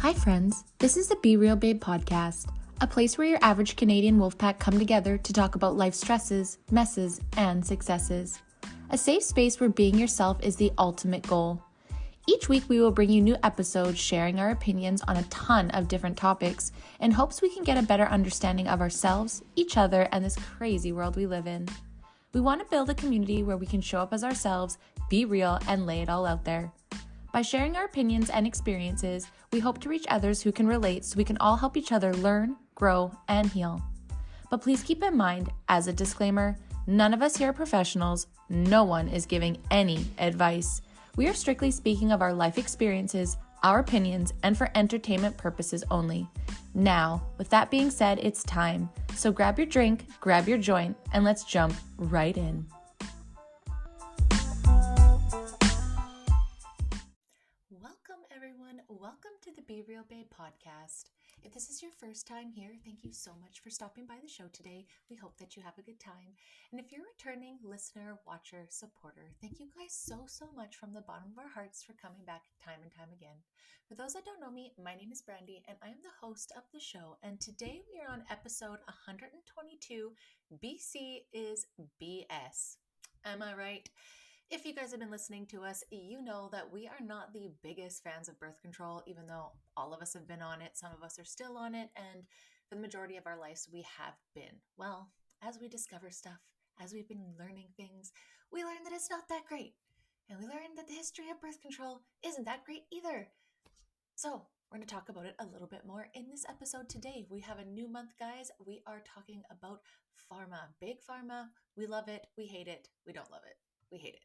Hi friends, this is the Be Real Babe podcast, a place where your average Canadian wolfpack come together to talk about life stresses, messes, and successes. A safe space where being yourself is the ultimate goal. Each week we will bring you new episodes sharing our opinions on a ton of different topics in hopes we can get a better understanding of ourselves, each other, and this crazy world we live in. We want to build a community where we can show up as ourselves, be real, and lay it all out there. By sharing our opinions and experiences, we hope to reach others who can relate so we can all help each other learn, grow, and heal. But please keep in mind, as a disclaimer, none of us here are professionals. No one is giving any advice. We are strictly speaking of our life experiences, our opinions, and for entertainment purposes only. Now, with that being said, it's time. So grab your drink, grab your joint, and let's jump right in. Welcome, everyone. Welcome to the Be Real Babe podcast. If this is your first time here, thank you so much for stopping by the show today. We hope that you have a good time. And if you're a returning listener, watcher, supporter, thank you guys so much from the bottom of our hearts for coming back time and time again. For those that don't know me, my name is Brandy and I am the host of the show. And today we are on episode 122, BC is BS. Am I right? If you guys have been listening to us, you know that we are not the biggest fans of birth control, even though all of us have been on it. Some of us are still on it. And for the majority of our lives, we have been. Well, as we discover stuff, as we've been learning things, we learn that it's not that great. And we learn that the history of birth control isn't that great either. So we're going to talk about it a little bit more in this episode today. We have a new month, guys. We are talking about pharma, Big Pharma. We love it. We hate it. We don't love it. We hate it.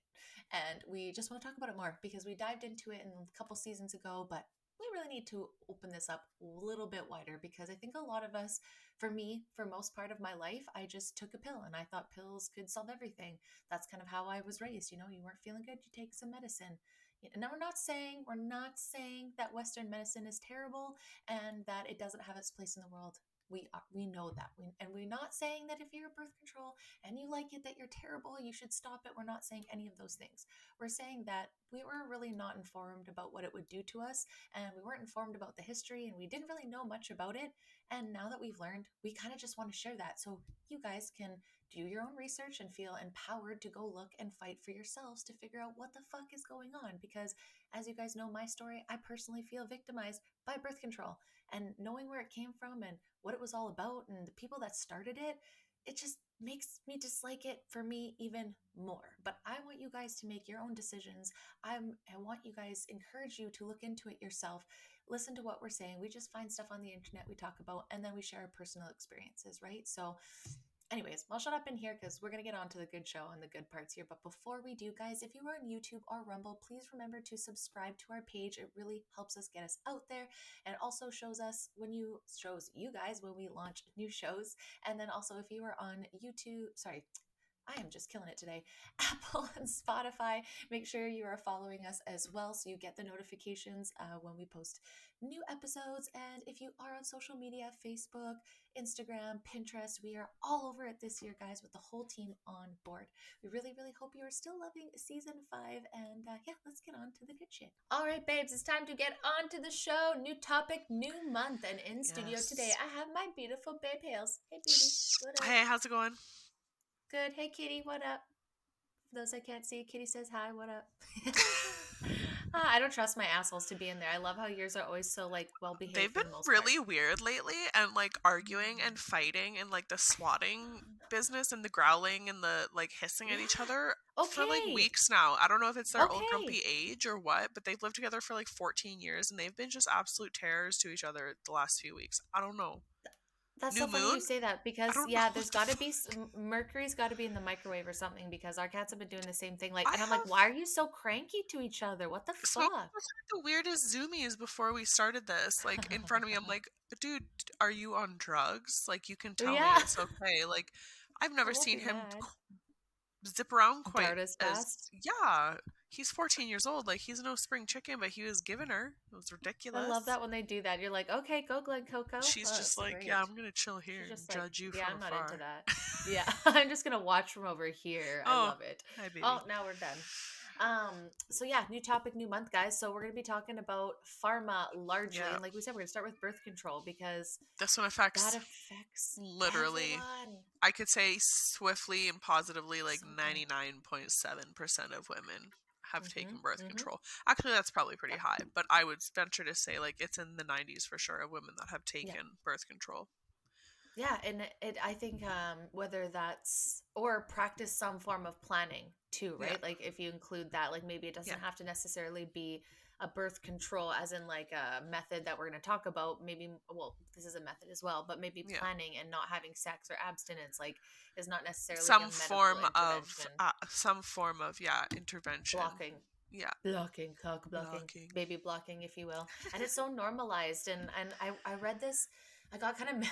And we just want to talk about it more because we dived into it a couple seasons ago, but we really need to open this up a little bit wider because I think a lot of us, for me, for most part of my life, I just took a pill and I thought pills could solve everything. That's kind of how I was raised. You know, you weren't feeling good, you take some medicine. Now we're not saying that Western medicine is terrible and that it doesn't have its place in the world. We know that. And we're not saying that if you're birth control and you like it, that you're terrible, you should stop it. We're not saying any of those things. We're saying that we were really not informed about what it would do to us, and we weren't informed about the history, and we didn't really know much about it. And now that we've learned, we kind of just want to share that so you guys can do your own research and feel empowered to go look and fight for yourselves to figure out what the fuck is going on. Because as you guys know my story, I personally feel victimized by birth control. And knowing where it came from and what it was all about and the people that started it, it just makes me dislike it for me even more. But I want you guys to make your own decisions. I want you guys, encourage you to look into it yourself. Listen to what we're saying. We just find stuff on the internet we talk about, and then we share our personal experiences, right? So anyways, I'll shut up in here because we're going to get on to the good show and the good parts here. But before we do, guys, if you are on YouTube or Rumble, please remember to subscribe to our page. It really helps us get us out there, and also shows you guys when we launch new shows. And then also if you are on YouTube, I am just killing it today. Apple and Spotify. Make sure you are following us as well so you get the notifications when we post new episodes. And if you are on social media, Facebook, Instagram, Pinterest, we are all over it this year, guys, with the whole team on board. We really hope you are still loving season 5. And yeah, let's get on to the good shit. All right, babes, it's time to get on to the show. New topic, new month. And in studio today, I have my beautiful babe Hales. Hey, beauty. What up? Hey, how's it going? Good. Hey, Kitty, what up? For those I can't see, Kitty says hi, what up? I don't trust my assholes to be in there. I love how yours are always so, like, well-behaved They've for been the most part. really weird lately and like arguing and fighting and like the swatting business and the growling and the like hissing at each other for like Okay. weeks now. I don't know if it's their old Okay. grumpy age or what, but they've lived together for like 14 years and they've been just absolute terrors to each other the last few weeks. I don't know. That's New so funny moon? you say that I because, don't know yeah, what there's the got to fuck. be, Mercury's got to be in the microwave or something because our cats have been doing the same thing. Like, I and I'm like, have why are you so cranky to each other? What the spoken fuck? with like, the weirdest zoomies before we started this. Like in front of me, I'm like, dude, are you on drugs? Like you can tell me Yeah. it's okay. Like I've never I won't seen be him mad. zip around quite Dart as as fast. yeah. He's 14 years old. Like he's no spring chicken, but he was giving her. It was I love ridiculous. that when they do that. You're like, okay, go Glen Coco. She's Oh, just that's like, yeah, great. I'm gonna chill She's here and just like, judge you yeah, from I'm not into afar. that. Yeah, I'm just gonna watch from over here. I Oh, love it. hi, Oh, baby. now we're done. So yeah, new topic, new month, guys. So we're gonna be talking about pharma largely, Yeah. and like we said, we're gonna start with birth control because This one that affects affects literally, everyone. I could say swiftly and positively, like So good. 99.7% of women have Mm-hmm. taken birth Mm-hmm. control. Actually, that's probably pretty Yep. high, but I would venture to say like it's in the 90s for sure of women that have Yeah. taken birth control. Yeah, and I think whether that's or practice some form of planning too, Yeah. right? Like if you include that, like maybe it Yeah. doesn't have to necessarily be a birth control as in like a method that we're going to talk about. Maybe well, this is a method as well, but maybe Yeah. planning and not having sex or abstinence like is not necessarily like Some a medical form of intervention. yeah, intervention. Blocking. Yeah. Blocking, cock blocking, Blocking. baby blocking, if you will. And it's so normalized. And I read this. I got kind of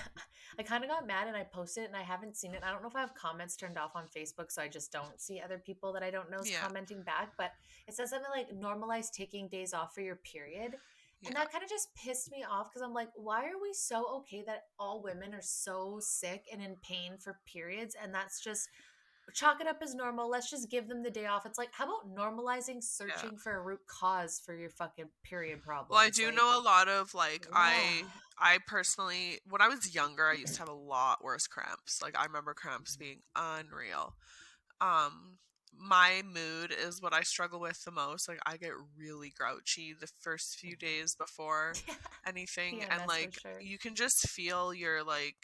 I kind of got mad and I posted it and I haven't seen it. I don't know if I have comments turned off on Facebook, so I just don't see other people that I don't know's Yeah. commenting back. But it says something like normalize taking days off for your period. And Yeah. that kind of just pissed me off because I'm like, why are we so okay that all women are so sick and in pain for periods? And that's just chalk it up as normal. Let's just give them the day off. It's like, how about normalizing Yeah. searching for a root cause for your fucking period Well, I problems? do Like, know a lot of like ugh. I personally when I was younger I used to have a lot worse cramps. Like I remember cramps being unreal. Um my mood is what I struggle with the most. Like I get really grouchy the first few days before anything and PMS for like sure. you can just feel your like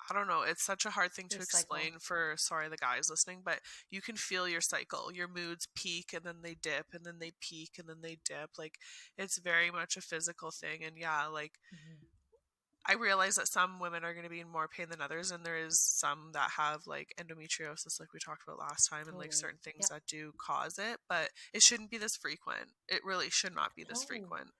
I don't know, it's such a hard thing Your to cycle. explain for sorry the guys listening, but you can feel your cycle. Your moods peak and then they dip and then they peak and then they dip. Like it's very much a physical thing and yeah, like Mhm. I realize that some women are going to be in more pain than others and there is some that have like endometriosis like we talked about last time and like Totally. certain things Yep. that do cause it, but it shouldn't be this frequent. It really should not be this No. frequent.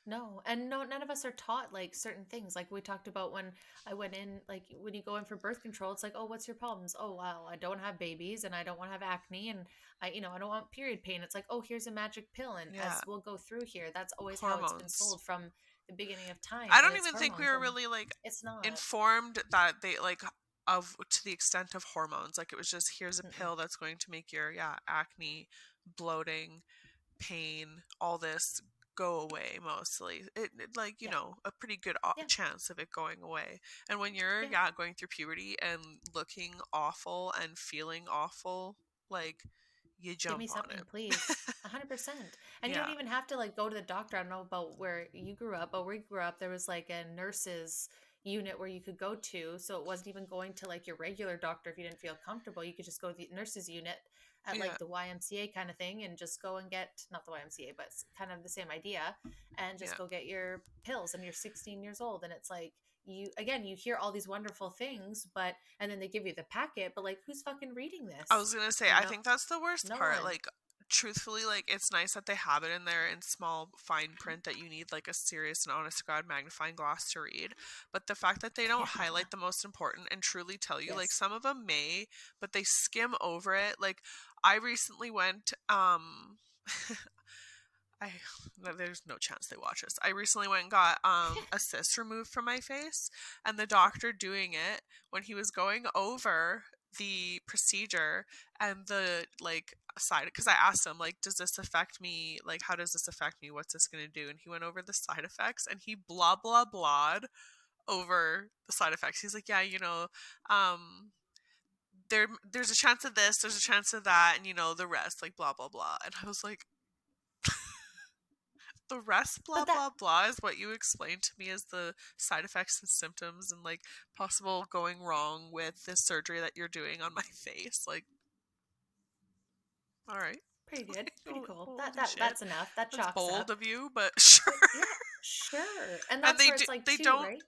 No, and no, none of us are taught like certain things. Like we talked about when I went in, like when you go in for birth control, it's like, oh, what's your problems? Oh, wow, I don't have babies and I don't want to have acne and I don't want period pain. It's like, oh, here's a magic pill. And Yeah, as we'll go through here, that's always how it's been hormones. sold from the beginning of time. I And don't it's even think we hormones were when really like it's not. informed that they like of to the extent of hormones. Like it was just here's a Mm-mm. pill that's going to make your acne, bloating, pain, all this go away mostly. It like, Yeah. a pretty good Yeah. chance of it going away. And when you're Yeah. going through puberty and looking awful and feeling awful, like you Give jump me on something, it. please. 100%. And you don't Yeah. even have to like go to the doctor. I don't know about where you grew up, but where we grew up, there was like a nurses unit where you could go to. So it wasn't even going to like your regular doctor if you didn't feel comfortable. You could just go to the nurses unit at Yeah. like the YMCA kind of thing and just go and get not the YMCA, but it's kind of the same idea and Yeah. just go get your pills and you're 16 years old. And it's like, you again, you hear all these wonderful things, but and then they give you the packet, but like who's fucking reading I this? was gonna say, I No, think that's the worst no part. one. Like, truthfully, like, it's nice that they have it in there in small, fine print that you need, like, a serious and honest to God magnifying glass to read. But the fact that they don't Yeah. highlight the most important and truly tell you, like, Yes. some of them may, but they skim over it. Like, I recently went, I there's no chance they watch this. I recently went and got a cyst removed from my face and the doctor doing it when he was going over the procedure and the like side because I asked him like does this affect me like how does this affect me what's this going to do and he went over the side effects and he blah blah blahed over the side effects. He's like yeah um there's a chance of this there's a chance of that and the rest like blah blah blah and I was like the rest blah But that blah blah is what you explained to me as the side effects and symptoms and like possible going wrong with this surgery that you're doing on my face like all right. pretty good. Pretty cool. That Holy that shit, that's enough. That that's chalks bold up. of you but sure. Yeah, sure. And And that's where it's like they too, don't right?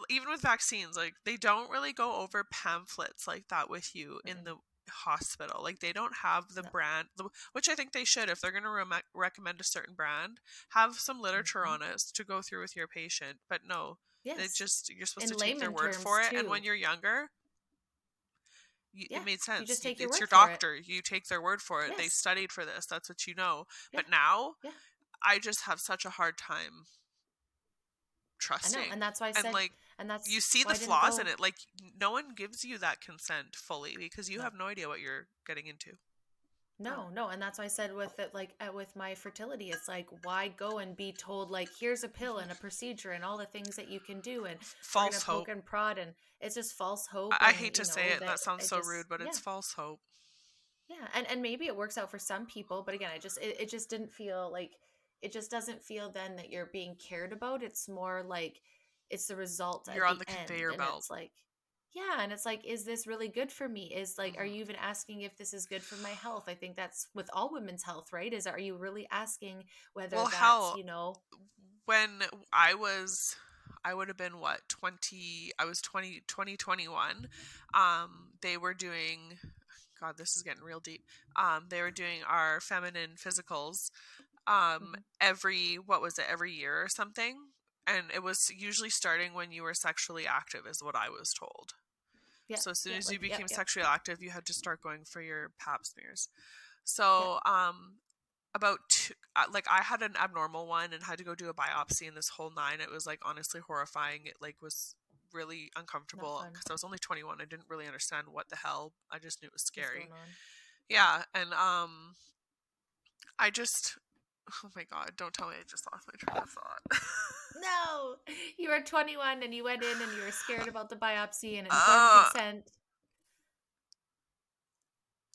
even with vaccines like they don't really go over pamphlets like that with you in Mm-mm. the hospital like they don't have the No. brand which I think they should if they're going to recommend a certain brand have some literature Hmm. on it to go through with your patient but no it Yes. just you're supposed In to take their layman word terms for it and when too. you're younger it Yeah. made You sense just take your it's word your for it. doctor you take their word for it they Yes. studied for this that's what you know Yeah. but now Yeah. I just have such a hard time I know. trusting And that's why I and said like and you that's see why the I didn't flaws in go. it like no one gives you that consent fully because you No. have no idea what you're getting into. No, no, and that's why I said with it, like with my fertility, it's like why go and be told like here's a pill and a procedure and all the things that you can do, and we're gonna False poke hope. and prod, and it's just false hope, I and hate to say it, and that that sounds it so just rude, but it's yeah. false hope. Yeah, and maybe it works out for some people, but again, it just didn't feel like it just doesn't feel then that you're being cared about. It's more like it's the result You're at on the the end, conveyor and belt. it's like yeah, and it's like is this really good for me? Is like are Hmm. you even asking if this is good for my health? I think that's with all women's health, right? Is are you really asking whether Well, that's, hell, when I would have been what, 20, I was 20, 2021. They were doing, God, this is getting real deep. They were doing our feminine physicals, mhm. what was it, every year or something. And it was usually starting when you were sexually active, is what I was told. Yeah, So as soon yeah, as you like yeah, became yeah, sexually active, you had to start going for your pap smears. yeah. So, about like I had an abnormal one and had to go do a biopsy and this whole nine. It was like honestly horrifying. It like was really Not uncomfortable fun. because I was only 21. I didn't really understand what the hell. I just knew it was What's scary. going on? Yeah. Yeah, and I just, oh my god, don't tell me I just lost my train of thought. No, you were 21 and you went in and you were scared about the biopsy and informed uh consent.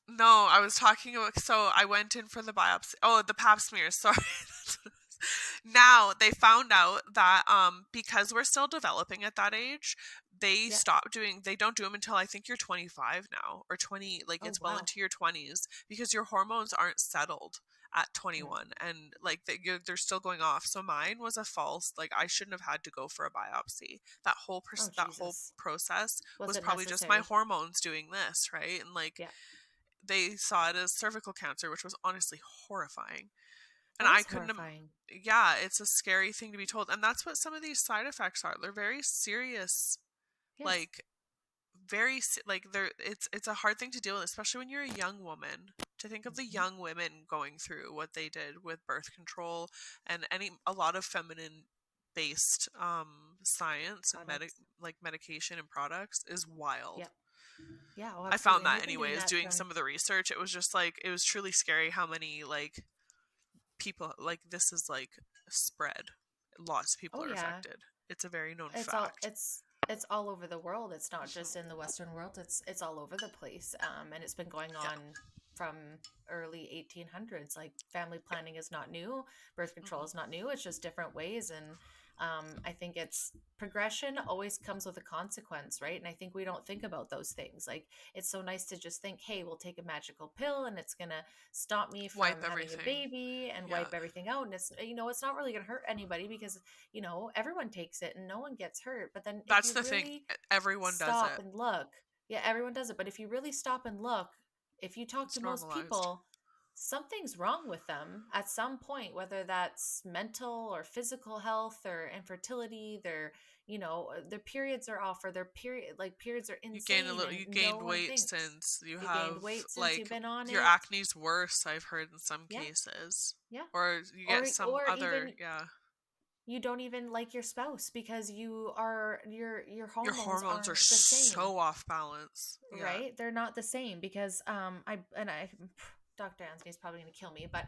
No, I was talking about. So I went in for the biopsy. Oh, the pap smears. Sorry. That's what it was. Now they found out that because we're still developing at that age, they Yeah. stop doing. They don't do them until I think you're 25 now or 20. Like Oh, it's well wow. into your 20s because your hormones aren't settled at No. 21 and like they're still going off. So mine was a false. Like I shouldn't have had to go for a biopsy. Oh, That whole Jesus. process Was was it probably just my necessary? hormones doing this, right? And like Yeah. they saw it as cervical cancer, which was honestly horrifying. And That I is couldn't, horrifying. yeah, it's a scary thing to be told. And that's what some of these side effects are. They're very serious, Yes. like, it's a hard thing to deal with, especially when you're a young woman. To think of the Hmm. young women going through what they did with birth control and a lot of feminine based science and Products. medication and products is wild. Yeah. Yeah. Oh, I found absolutely. And that they've been doing anyways, that doing from, some of the research. It was just like, it was truly scary how many like people, like this is like spread. Lots of people oh, are yeah. affected. It's a very known It's all, fact. it's all over the world. It's not just in Hmm. the Western world. It's all over the place. And it's been going Yeah. on from early 1800s. Like family Yeah. planning is not new. Birth control is Hmm. not new. It's just different ways. And I think it's progression always comes with a consequence, right? And I think we don't think about those things. Like it's so nice to just think, hey, we'll take a magical pill and it's gonna stop me from Wipe having a everything. baby and Yeah. wipe everything out. And it's it's not really gonna hurt anybody because everyone takes it and no one gets hurt. But then if That's you the thing. really Everyone does stop it. and look, yeah, everyone does it. But if you really stop and look, if you talk to It's most normalized. people, something's wrong with them at some point, whether that's mental or physical health or infertility, their periods are off or their periods are insane and You no gained one weight thinks. since you You gained have weight since like you've been on your it. acne's worse, I've heard in some Yeah, cases. yeah. Or you get some Or other, even yeah. you don't even like your spouse because your Your hormones hormones are aren't the same, so off balance. Yeah. right? They're not the same because I Dr. Anthony's probably going to kill me, but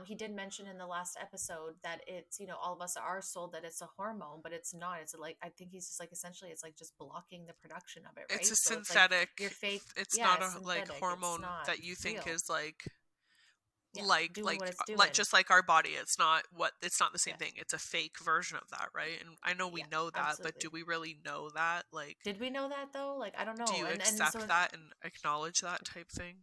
he did mention in the last episode that it's all of us are sold that it's a hormone, but it's not. It's like I think he's just like essentially it's like just blocking the production of it, It's a right? So it's like your synthetic, fake, it's yeah, not it's a like synthetic. It's hormone not that you think real. is like Yeah, doing what it's like doing. just like our body. It's not the same thing. Yes. It's a fake version of that, right? And I know we Yeah, know that, but do absolutely. we really know that? Like, Did we know that though? Like I don't do know. you And accept so that and acknowledge that type thing?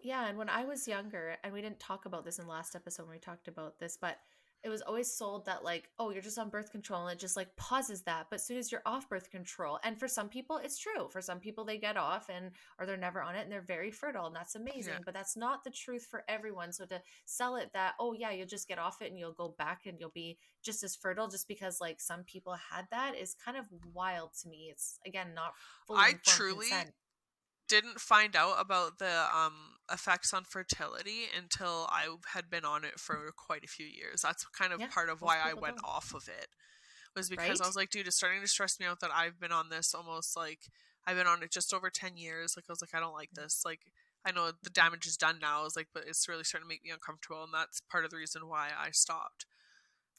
yeah, and when I was younger, and we didn't talk about this in the last episode when we talked about this, but it was always sold that like, oh, you're just on birth control and it just like pauses that. But as soon as you're off birth control, and for some people it's true. For some people they get off and or they're never on it and they're very fertile and that's Yeah. amazing. But that's not the truth for everyone. So to sell it that, oh yeah, you'll just get off it and you'll go back and you'll be just as fertile just because like some people had that is kind of wild to me. It's again not fully I informed truly consent. didn't find out about the effects on fertility until I had been on it for quite a few years. That's kind of Yeah, part of why most I people went don't. off of it. Was because I Right? was like, dude, it's starting to stress me out that I've been on this almost like I've been on it just over 10 years. Like I was like, I don't like this. Like I know the damage is done now, is like, but it's really starting to make me uncomfortable, and that's part of the reason why I stopped,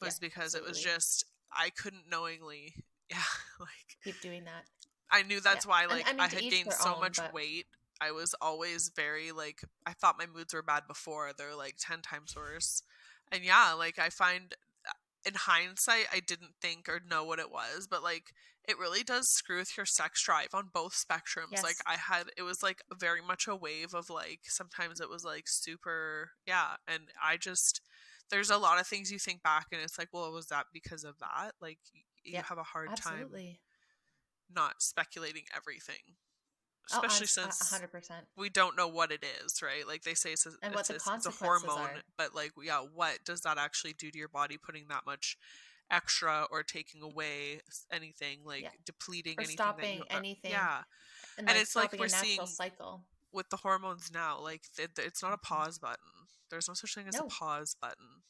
Yeah, was because it was absolutely. just, I couldn't knowingly, yeah, like, Keep doing that. I knew Yeah. that's why, And like, I I mean, to had each gained their so own, much but weight. I was always very, like, I thought my moods were bad before. They're, like, 10 times worse. And yeah, like, I find in hindsight, I didn't think or know what it was, but, like, it really does screw with your sex drive on both spectrums. Like, yes. it was, like, very much a wave of, like, sometimes it was, like, super, yeah. And there's a lot of things you think back and it's like, well, was that because of that? Like, you Yeah, have a hard time absolutely. not speculating everything, Oh, especially a since 100%. we don't know what it is, right? Like they say And what the it's a consequences hormone, are. but like, yeah, what does that actually do to your body, putting that much extra or taking away anything, like Yeah. depleting Or anything that stopping anything yeah. and And like it's like stopping a we're natural seeing cycle. with the hormones now, like it's not a Mhm. pause button. There's no such thing as a No, pause button.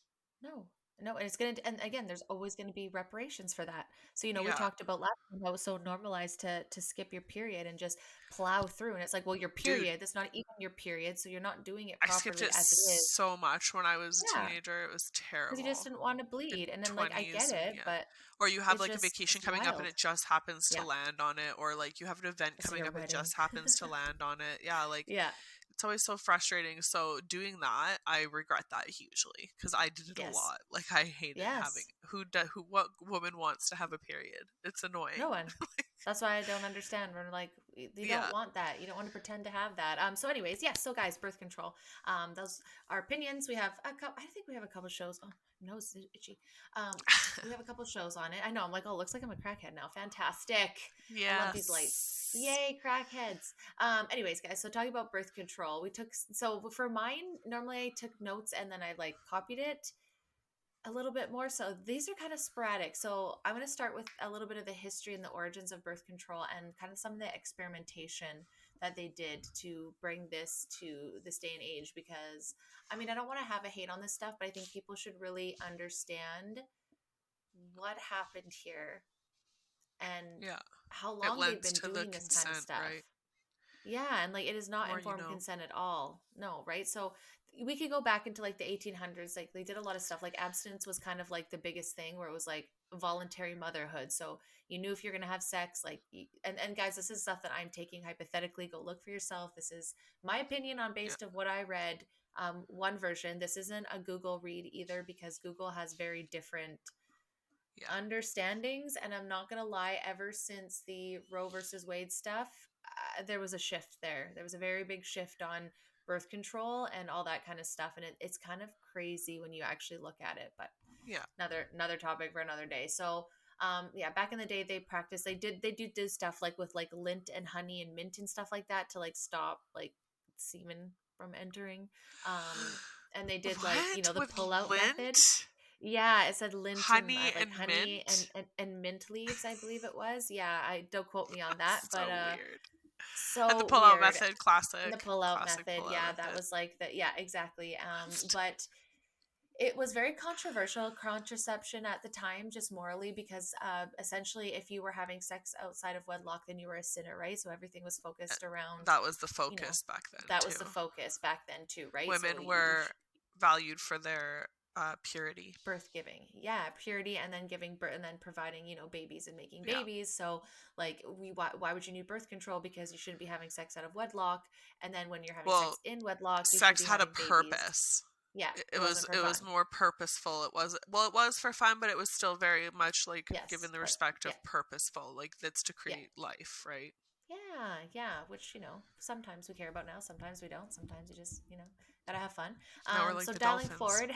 no, no. And it's going to, and again, there's always going to be reparations for that. So, we Yeah, talked about last time how it's so normalized to skip your period and just plow through. And it's like, well, your dude, period, that's not even your period. So you're not doing it I skipped properly it as it is. so much when I was a Yeah. teenager. It was Because you just terrible. didn't want to The bleed. And then, like, I get 20s, and it, yeah, but or you have it's like a just, vacation it's coming up and wild. it just happens to Yeah. land on it, or like you have an event It's like coming a up, it wedding. just happens to land on it. Yeah, like Yeah. it's always so frustrating. So doing that, I regret that hugely because I did it a Yes. lot. Like I hated having Yes. what woman wants to have a period? It's No annoying. one. That's why I don't understand. We're like, you don't Yeah. want that. You don't want to pretend to have that. So, anyways, yes. So, guys, birth control. Those are opinions. We have a couple. I think we have a couple shows. Oh, nose is itchy. Um, we have a couple shows on it. I know. I'm like, oh, looks like I'm a crackhead now. Fantastic. I love these lights. Yes. Yay, crackheads. Anyways, guys. So, talking about birth control, we took. So for mine, normally I took notes and then I like copied it a little bit more. So these are kind of sporadic. So I'm going to start with a little bit of the history and the origins of birth control and kind of some of the experimentation that they did to bring this to this day and age. Because I mean, I don't want to have a hate on this stuff, but I think people should really understand what happened here and Yeah. how It long they've lends been to the doing this kind of consent, stuff. right? Yeah, and like it is The not more you informed know. consent at all. No, right? So we could go back into like the 1800s. Like they did a lot of stuff. Like abstinence was kind of like the biggest thing where it was like voluntary motherhood. So you knew if you're going to have sex, like, and guys, this is stuff that I'm taking hypothetically. Go look for yourself. This is my opinion on Yeah. based of what I read. One version. This isn't a Google read either because Google has very different Yeah. understandings. And I'm not going to lie, ever since the Roe versus Wade stuff, there was a shift there. There was a very big shift on birth control and all that kind of stuff. And it's kind of crazy when you actually look at it. But Yeah. another topic for another day. So yeah, back in the day they practiced, they do stuff like with like lint and honey and mint and stuff like that to like stop like semen from entering. And they did like, What? the With pull out method. lint? Yeah, it said lint and Honey like and honey mint? and mint leaves, I believe it was. Yeah, I don't quote me on that, but So weird. And the so pull-out weird. method, And the classic. pull out Classic method, pull-out yeah, that method. was like the yeah, exactly. But it was very controversial contraception at the time, just morally, because essentially, if you were having sex outside of wedlock, then you were a sinner, right? So everything was Uh, focused around, That was the you know, focus back then, that was the too. focus back then too, right? So Women were valued for their purity. birth giving, yeah, purity, and then giving birth and then providing, babies and making Yeah. babies. So like why would you need birth control? Because you shouldn't be having sex out of wedlock, and then when you're having Well, sex in wedlock you should sex be had a having babies. purpose. Yeah, It it wasn't was for it was fun. more purposeful. It was for fun, but it was still very much like given Yes, the but respect yeah, of purposeful. Like that's to yeah, create life, right? yeah, which sometimes we care about now, sometimes we don't, sometimes you just gotta have fun. Now we're like So the dialing dolphins. forward.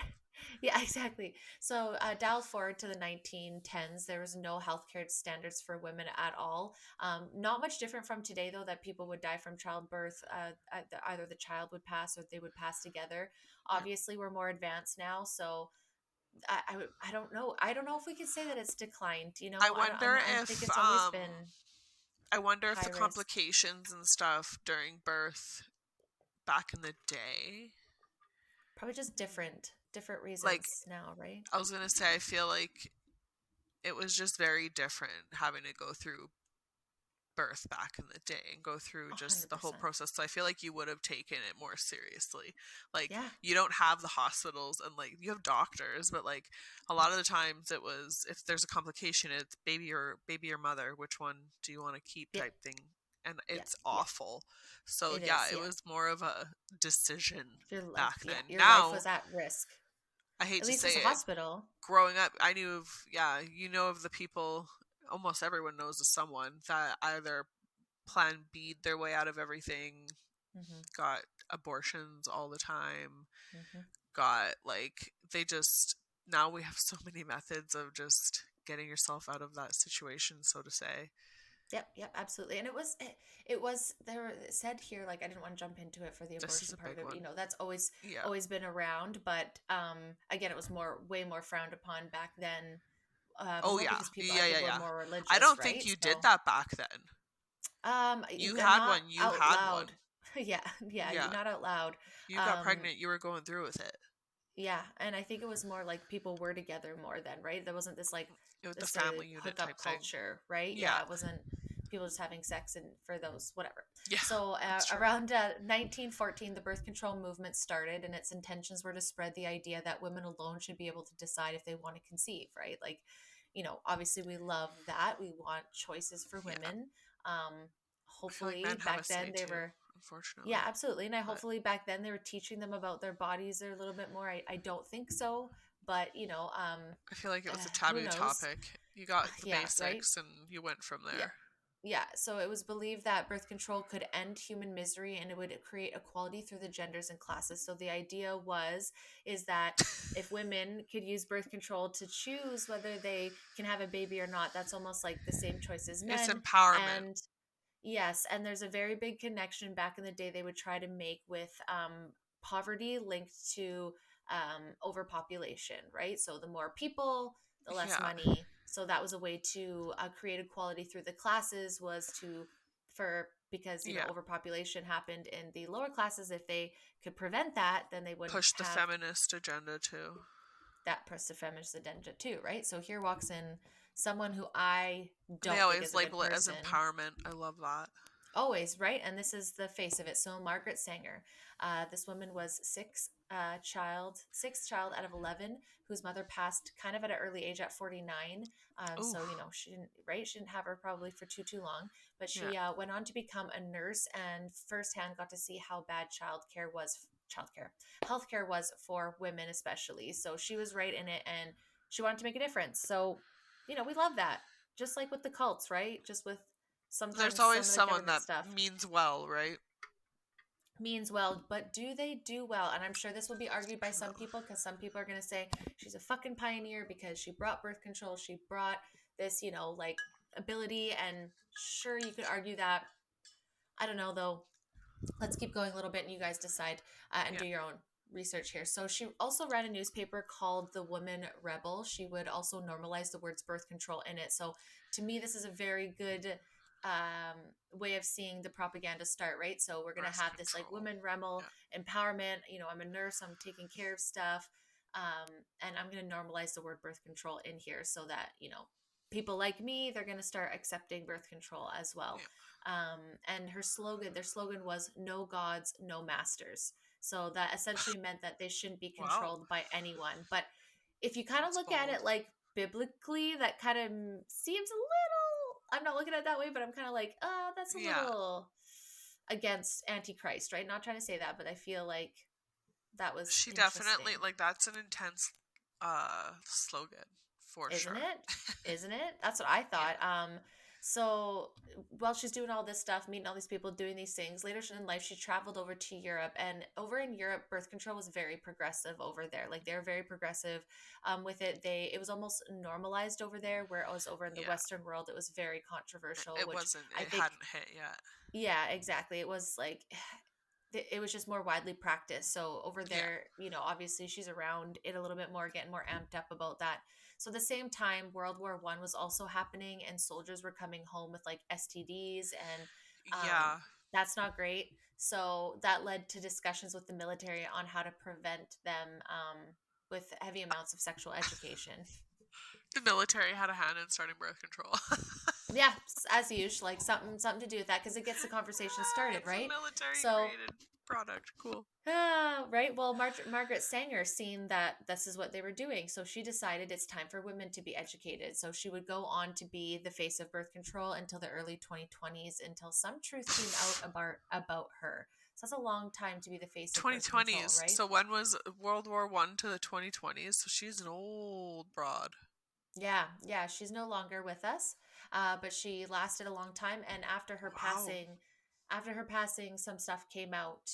Yeah, exactly. So dial forward to the 1910s, there was no healthcare standards for women at all. Not much different from today, though, that people would die from childbirth. Either the child would pass or they would pass together. Yeah. Obviously we're more advanced now, so I don't know. I don't know if we could say that it's declined. I I don't, wonder I think if it's always been the high risk. complications and stuff during birth back in the day, Probably just different like reasons now, right? I was gonna say, I feel like it was just very different having to go through birth back in the day and go through just the whole 100%. process. So I feel like you would have taken it more seriously. Like, Yeah. you don't have the hospitals and like you have doctors, but like a lot of the times it was, if there's a complication, it's baby or mother, which one do you want to keep Yep. type thing. And Yeah. it's Yeah. awful. So It yeah, is. it Yeah. was more of a decision Your life. back Yeah. then. Your life Now, was at risk. I hate At to least say there's a it, hospital. growing up, I knew of, yeah, you know of the people, almost everyone knows of someone that either plan B'd their way out of everything, Hmm. got abortions all the time, Hmm. got like, they just, now we have so many methods of just getting yourself out of that situation, so to say. Yep, yep, absolutely. And it was there said here, like, I didn't want to jump into it for the This is abortion a part of big it. one. That's always Yeah. always been around, but again, it was way more frowned upon back then. Oh More yeah. because Yeah, yeah, people were yeah. more I religious, don't think right? you did So that back then. You had not one, you out had one. loud. Yeah, yeah, Yeah. not out loud. You got Um pregnant, you were going through with it. yeah, and I think it was more like people were together more then, right? There wasn't this like It was the necessarily family unit hookup type thing. culture, right? Yeah. Yeah, it wasn't people just having sex and for those whatever. Yeah, So that's true. around 1914, the birth control movement started, and its intentions were to spread the idea that women alone should be able to decide if they want to conceive, right? Like, obviously we love that. We want choices for Yeah. women. I feel like men Hopefully have a back say then they too, were yeah, unfortunately. absolutely. And I But hopefully back then they were teaching them about their bodies a little bit more. I don't think so, but I feel like it was a who taboo knows? topic. You got the Yeah, right? basics and you went from Yeah. there. Yeah, so it was believed that birth control could end human misery and it would create equality through the genders and classes. So the idea is that if women could use birth control to choose whether they can have a baby or not, that's almost like the same choice as It's men. empowerment. And yes, and there's a very big connection back in the day they would try to make with poverty linked to overpopulation, right? So the more people, the less Yeah. money. So that was a way to create equality through the classes was to for because Yeah. overpopulation happened in the lower classes. If they could prevent that, then they wouldn't Push the have feminist agenda too. that press to feminist agenda too, right? So here walks in someone who I And they don't think always is a good label it as person. empowerment. I love that. Always, right? And this is the face of it. So Margaret Sanger, this woman was sixth child out of 11, whose mother passed kind of at an early age at 49. Ooh. So she didn't, right? She didn't have her probably for too long, but Yeah. she went on to become a nurse and firsthand got to see how bad healthcare was for women especially. So she was right in it, and she wanted to make a difference. So we love that. Just like with the cults, right? Just with There's sometimes always some of the someone government that stuff means well, right? means well, but do they do well? And I'm sure this will be argued by No. some people because some people are going to say she's a fucking pioneer because she brought birth control, she brought this, like ability. And sure, you could argue that. I don't know though. Let's keep going a little bit and you guys decide and Yeah. do your own research here. So she also ran a newspaper called The Woman Rebel. She would also normalize the words birth control in it. So to me, this is a very good way of seeing the propaganda start, right? So we're going to Birth have this like control. woman rebel Yeah. empowerment. I'm a nurse, I'm taking care of stuff. And I'm going to normalize the word birth control in here so that, people like me, they're going to start accepting birth control as well. Yeah. And their slogan was "No gods, no masters." So that essentially meant that they shouldn't be Wow. controlled by anyone. But if you kind of That's look at bold. it like biblically, that kind of seems a little. I'm not looking at it that way, but I'm kind of like, that's a Yeah. little against Antichrist, right? Not trying to say that, but I feel like that was She definitely, interesting. like, that's an intense slogan for Isn't sure. it? Isn't it? That's what I Yeah. thought. So while she's doing all this stuff, meeting all these people, doing these things, later in life, she traveled over to Europe. And over in Europe, birth control was very progressive over there. Like they're very progressive with it. It was almost normalized over there, where it was over in the Yeah. Western world, it was very controversial, It which wasn't, I it think, hadn't hit yet. yeah, exactly. It was like it was just more widely practiced. So over Yeah. there, obviously she's around it a little bit more, getting more amped up about that. So at the same time, World War I was also happening, and soldiers were coming home with like STDs, and Yeah. that's not great. So that led to discussions with the military on how to prevent them with heavy amounts of sexual education. The military had a hand in starting birth control. Yeah, as usual, like something to do with that because it gets the conversation started, It's a right? military So, created product. Cool. right. Well, Margaret Sanger seen that this is what they were doing, so she decided it's time for women to be educated. So she would go on to be the face of birth control until the early 2020s, until some truth came out about her. So that's a long time to be the face of birth control, 2020s. right? So when was World War One to the 2020s? So she's an old broad. Yeah, yeah, she's no longer with us, but she lasted a long time. And Wow. after her passing, some stuff came out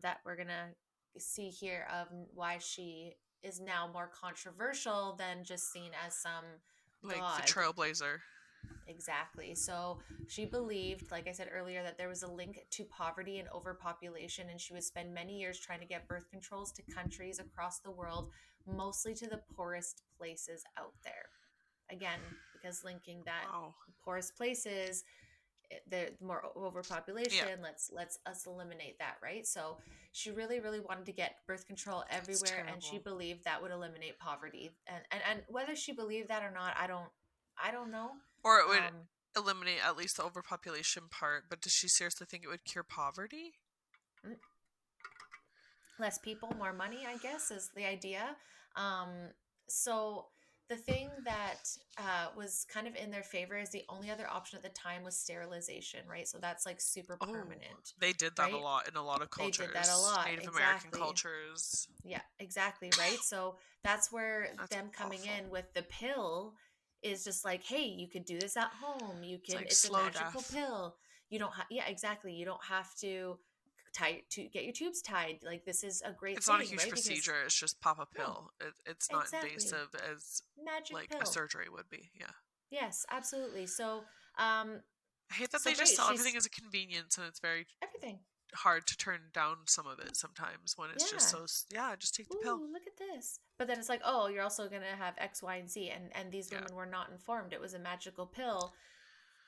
that we're gonna see here of why she is now more controversial than just seen as some Like the god. trailblazer. Exactly. So she believed, like I said earlier, that there was a link to poverty and overpopulation, and she would spend many years trying to get birth controls to countries across the world, mostly to the poorest places out there. Again, because linking that Wow. poorest places, the more Yeah, overpopulation, let's us eliminate that, right? So she really wanted to get birth control that's everywhere, and she terrible. believed that would eliminate poverty. And whether she believed that or not, I don't know. Or it would um eliminate at least the overpopulation part, but does she seriously think it would cure poverty? Less people, more money, I guess, is the idea. um so the thing that was kind of in their favor is the only other option at the time was sterilization, right? So that's like super Oh, permanent, they did that a right? lot in a lot of They did that a cultures, lot, Native American exactly. cultures. Yeah, exactly, right? So that's where That's them coming awful. in with the pill is just like, hey, you could do this at home. It's like It's a slow magical death. pill. You don't have, yeah, exactly. You don't have to get your tubes tied. Like, this is a great It's not a thing, huge right? Because procedure. It's just pop a no, pill. It's not exactly. invasive as Magic like a pill. surgery would be. Yeah. Yes, absolutely. Um, I hate that so they just great. sell everything She's as a convenience, and it's very everything. hard to turn down some of it sometimes when it's just Yeah. so, yeah, just take the pill. Ooh, look at this. But then it's like, oh, you're also gonna have X, Y, and Z. And these Yeah. women were not informed. It was a magical pill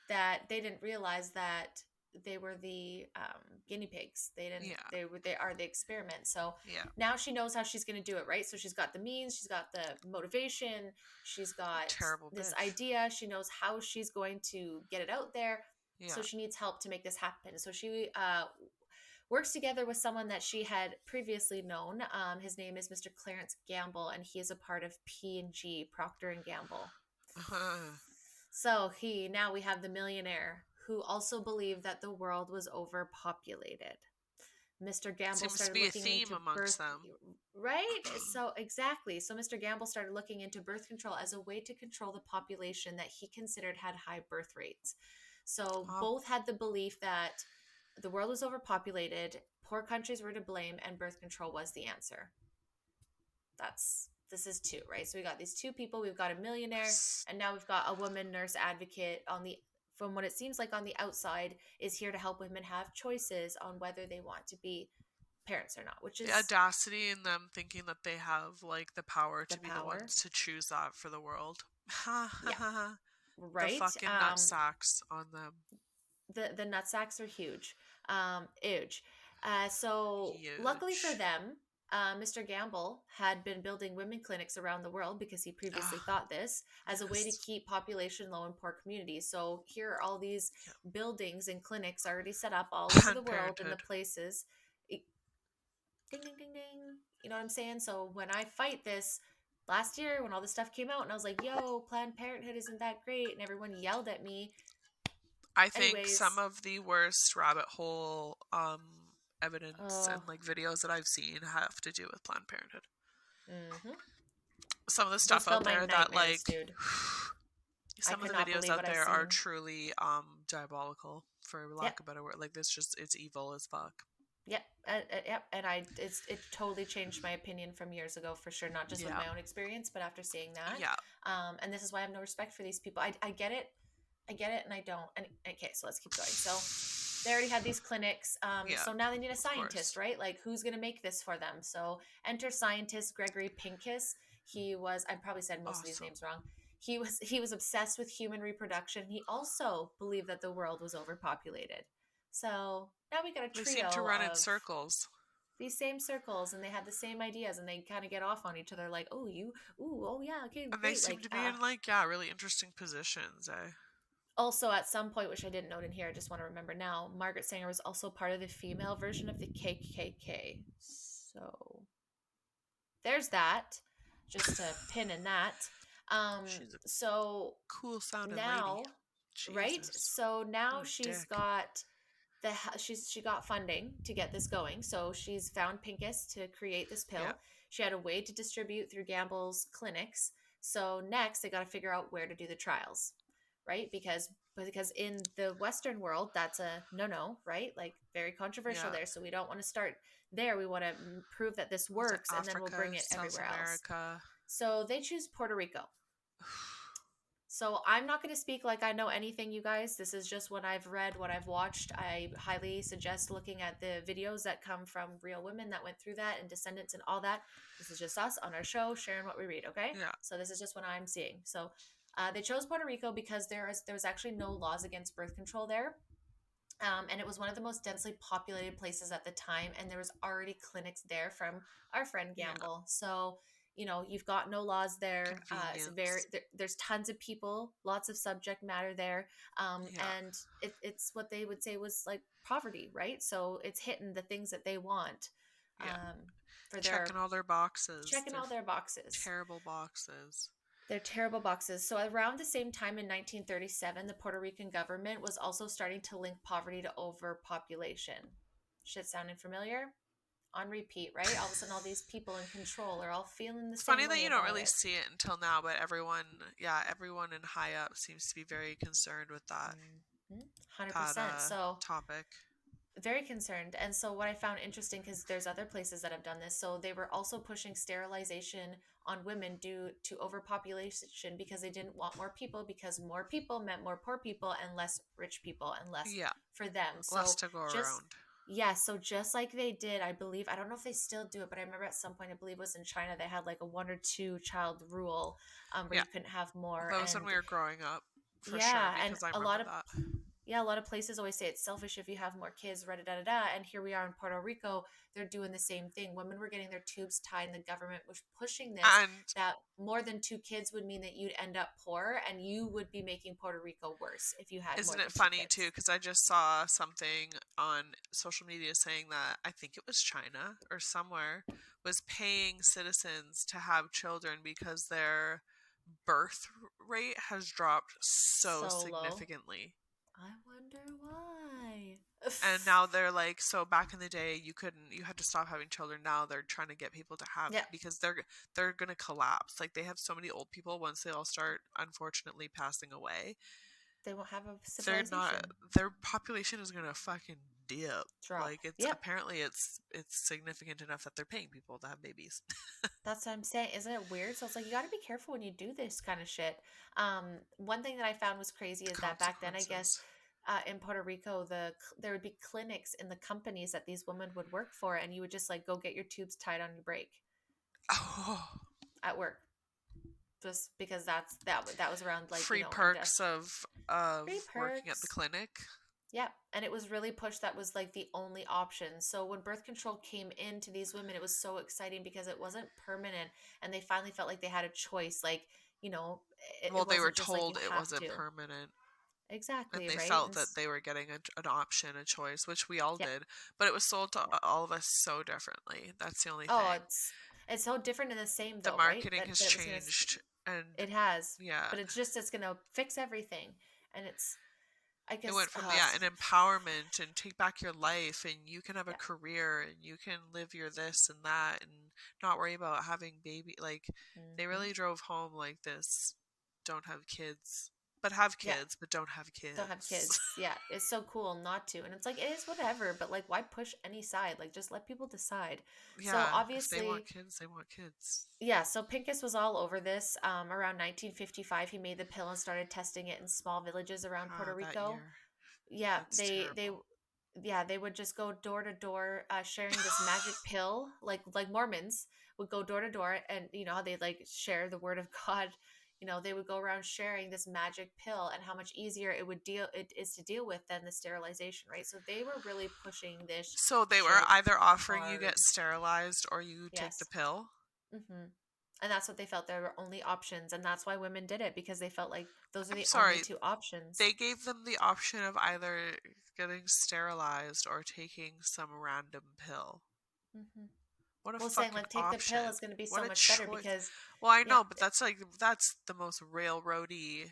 that they didn't realize that they were the guinea pigs. They didn't. Yeah. They are the experiment. So Yeah. now she knows how she's going to do it, right? So she's got the means, she's got the motivation, she's got Terrible this bitch. idea. She knows how she's going to get it out there. So Yeah. she needs help to make this happen. So she works together with someone that she had previously known. His name is Mr. Clarence Gamble, and he is a part of P&G, Procter and Gamble. So now we have the millionaire who also believed that the world was overpopulated. Mr. Gamble Seems to started be a looking theme into amongst birth, them. right? So exactly. So Mr. Gamble started looking into birth control as a way to control the population that he considered had high birth rates. So Wow. both had the belief that the world was overpopulated, poor countries were to blame, and birth control was the answer. This is two, right? So we got these two people. We've got a millionaire, and now we've got a woman nurse advocate on the, from what it seems like on the outside, is here to help women have choices on whether they want to be parents or not, which The is audacity in them thinking that they have like the power the to be the power. ones to choose that for the world. Ha ha Yeah, ha. The right. fucking nut sacks on them. The nut sacks are huge, huge. So luckily for Huge. them, Mr. Gamble had been building women clinics around the world because he previously Ugh, thought this as a way to yes. keep population low in poor communities. So here are all these Yeah. buildings and clinics already set up all over the Planned world in the Parenthood. places. Ding ding ding ding. You know what I'm saying? So when I fight this last year, when all this stuff came out, and I was like, "Yo, Planned Parenthood isn't that great," and everyone yelled at me. I think some Anyways, of the worst rabbit hole evidence oh, and like videos that I've seen have to do with Planned Parenthood. mm-hmm. Some of the They stuff spelled out my there that nightmares, like dude. I some of could the not videos believe out what I there are seen. truly diabolical for Yep, lack of a better word. Like this just it's evil as fuck. yep, yep. And it totally changed my opinion from years ago for sure. Not just with Yeah. my own experience, but after seeing that. Yeah. And this is why I have no respect for these people. I get it, and I don't. And okay, so let's keep going. So they already had these clinics. Yeah. So now they need a Of scientist, course. right? Like, who's going to make this for them? So enter scientist Gregory Pincus. He was, I probably said most of these Awesome. names wrong. He was obsessed with human reproduction. He also believed that the world was overpopulated. So now we got a They seem to trio run in of, circles. these same circles, and they had the same ideas, and they kind of get off on each other like, oh, you, ooh, oh yeah, okay, And they great. seem Like, to be in like, yeah, really interesting positions, eh? also at some point, which I didn't note in here, I just want to remember now, Margaret Sanger was also part of the female version of the KKK. So there's that, just to pin in that. She's a So cool sounding lady. now, right? Jesus. So What now a she's dick. got she got funding to get this going. So she's found Pincus to create this Yeah. pill. She had a way to distribute through Gamble's clinics. So next they got to figure out where to do the trials, right? Because in the Western world that's a no, right? Like very controversial Yeah. there. So we don't want to start there. We want to prove that this Was it works, and then we'll Africa, bring it South everywhere else. America? So they choose Puerto Rico. So I'm not going to speak like I know anything, you guys. This is just what I've read, what I've watched. I highly suggest looking at the videos that come from real women that went through that and descendants and all that. This is just us on our show sharing what we read, okay? Yeah. So this is just what I'm seeing. So they chose Puerto Rico because there was actually no laws against birth control there. And it was one of the most densely populated places at the time, and there was already clinics there from our friend Yeah. Gamble. So you've got no laws there. It's Convenience. there's tons of people, lots of subject matter there, Yeah. and it's what they would say was like poverty, right? So it's hitting the things that they want, Yeah. um, for Checking their all their boxes. checking They're all their boxes. terrible boxes. They're terrible boxes. So around the same time in 1937, the Puerto Rican government was also starting to link poverty to overpopulation. Shit sounding familiar? On repeat, right? All of a sudden, all these people in control are all feeling the It's same funny that way you don't about really it. see it until now, but everyone, yeah, everyone in high up seems to be very concerned with that 100%. So topic. very concerned. And so what I found interesting, because there's other places that have done this, so they were also pushing sterilization on women due to overpopulation because they didn't want more people, because more people meant more poor people and less rich people and less Yeah, for them. less So to go just around. yeah, so just like they did, I believe, I don't know if they still do it, but I remember at some point, I believe it was in China, they had like a one or two child rule, where Yeah, you couldn't have more. that was when And we were growing up, for sure, yeah, and because I remember that. a lot of places always say it's selfish if you have more kids, da da da da. And here we are in Puerto Rico, they're doing the same thing. Women were getting their tubes tied, and the government was pushing this, And that more than two kids would mean that you'd end up poor, and you would be making Puerto Rico worse if you had more isn't than it two funny too? kids. Because I just saw something on social media saying that I think it was China or somewhere was paying citizens to have children because their birth rate has dropped so So low. significantly. I wonder why. And now they're like, so back in the day you had to stop having children. Now they're trying to get people to have, Yeah, because they're gonna collapse. Like, they have so many old people, once they all start unfortunately passing away, they won't have a they're not civilization. their population is gonna fucking dip. Drop. Like, it's Yep. apparently it's significant enough that they're paying people to have babies. That's what I'm saying. Isn't it weird? So it's like you got to be careful when you do this kind of shit. One thing that I found was crazy The is that back then, I guess, consequences. in Puerto Rico, there would be clinics in the companies that these women would work for, and you would just like go get your tubes tied on your break Oh, at work, just because that was around like free perks of free working at the perks. clinic. Yeah, and it was really pushed. That was like the only option. So when birth control came into these women, it was so exciting because it wasn't permanent, and they finally felt like they had a choice. Like, you know, Well, it they were wasn't just like you told it have wasn't to. permanent, and Exactly, they right? felt that they were getting an option, a choice, which we all Yeah, did, but it was sold to yeah. all of us so differently. That's the only Oh, thing. it's so different in the same The though, right? marketing That has that it was changed, and it has, yeah, but it's gonna fix everything, and it's I it guess went from, yeah, an empowerment and take back your life, and you can have a yeah. career, and you can live your this and that, and not worry about having baby. Like, they Hmm. really drove home like this: don't have kids, but have Yeah, kids, but don't have don't have kids. kids. Yeah, it's so cool not to. And it's like, it is whatever, but like, why push any side? Like, just let people decide. So Yeah, if they want obviously, kids, they want kids. yeah, so Pincus was all over this. Around 1955, he made the pill and started testing it in small villages around Puerto Ah, that Rico. year. Yeah, That's terrible. they would just go door to door, sharing this magic pill, like Mormons would go door to door, and you know how they like share the word of God, they would go around sharing this magic pill and how much easier it is to deal with than the sterilization, right? So they were really pushing this So they were shit either offering you get hard. sterilized or you take the Yes. pill. Hmm. And that's what they felt there were only options, and that's why women did it, because they felt like those are I'm the only sorry, two options. they gave them the option of either getting sterilized or taking some random pill. Hmm. What a Well, saying fucking like take the pill option. is going to be What so a much better choice. because, Well, I yeah. know, but that's the most railroady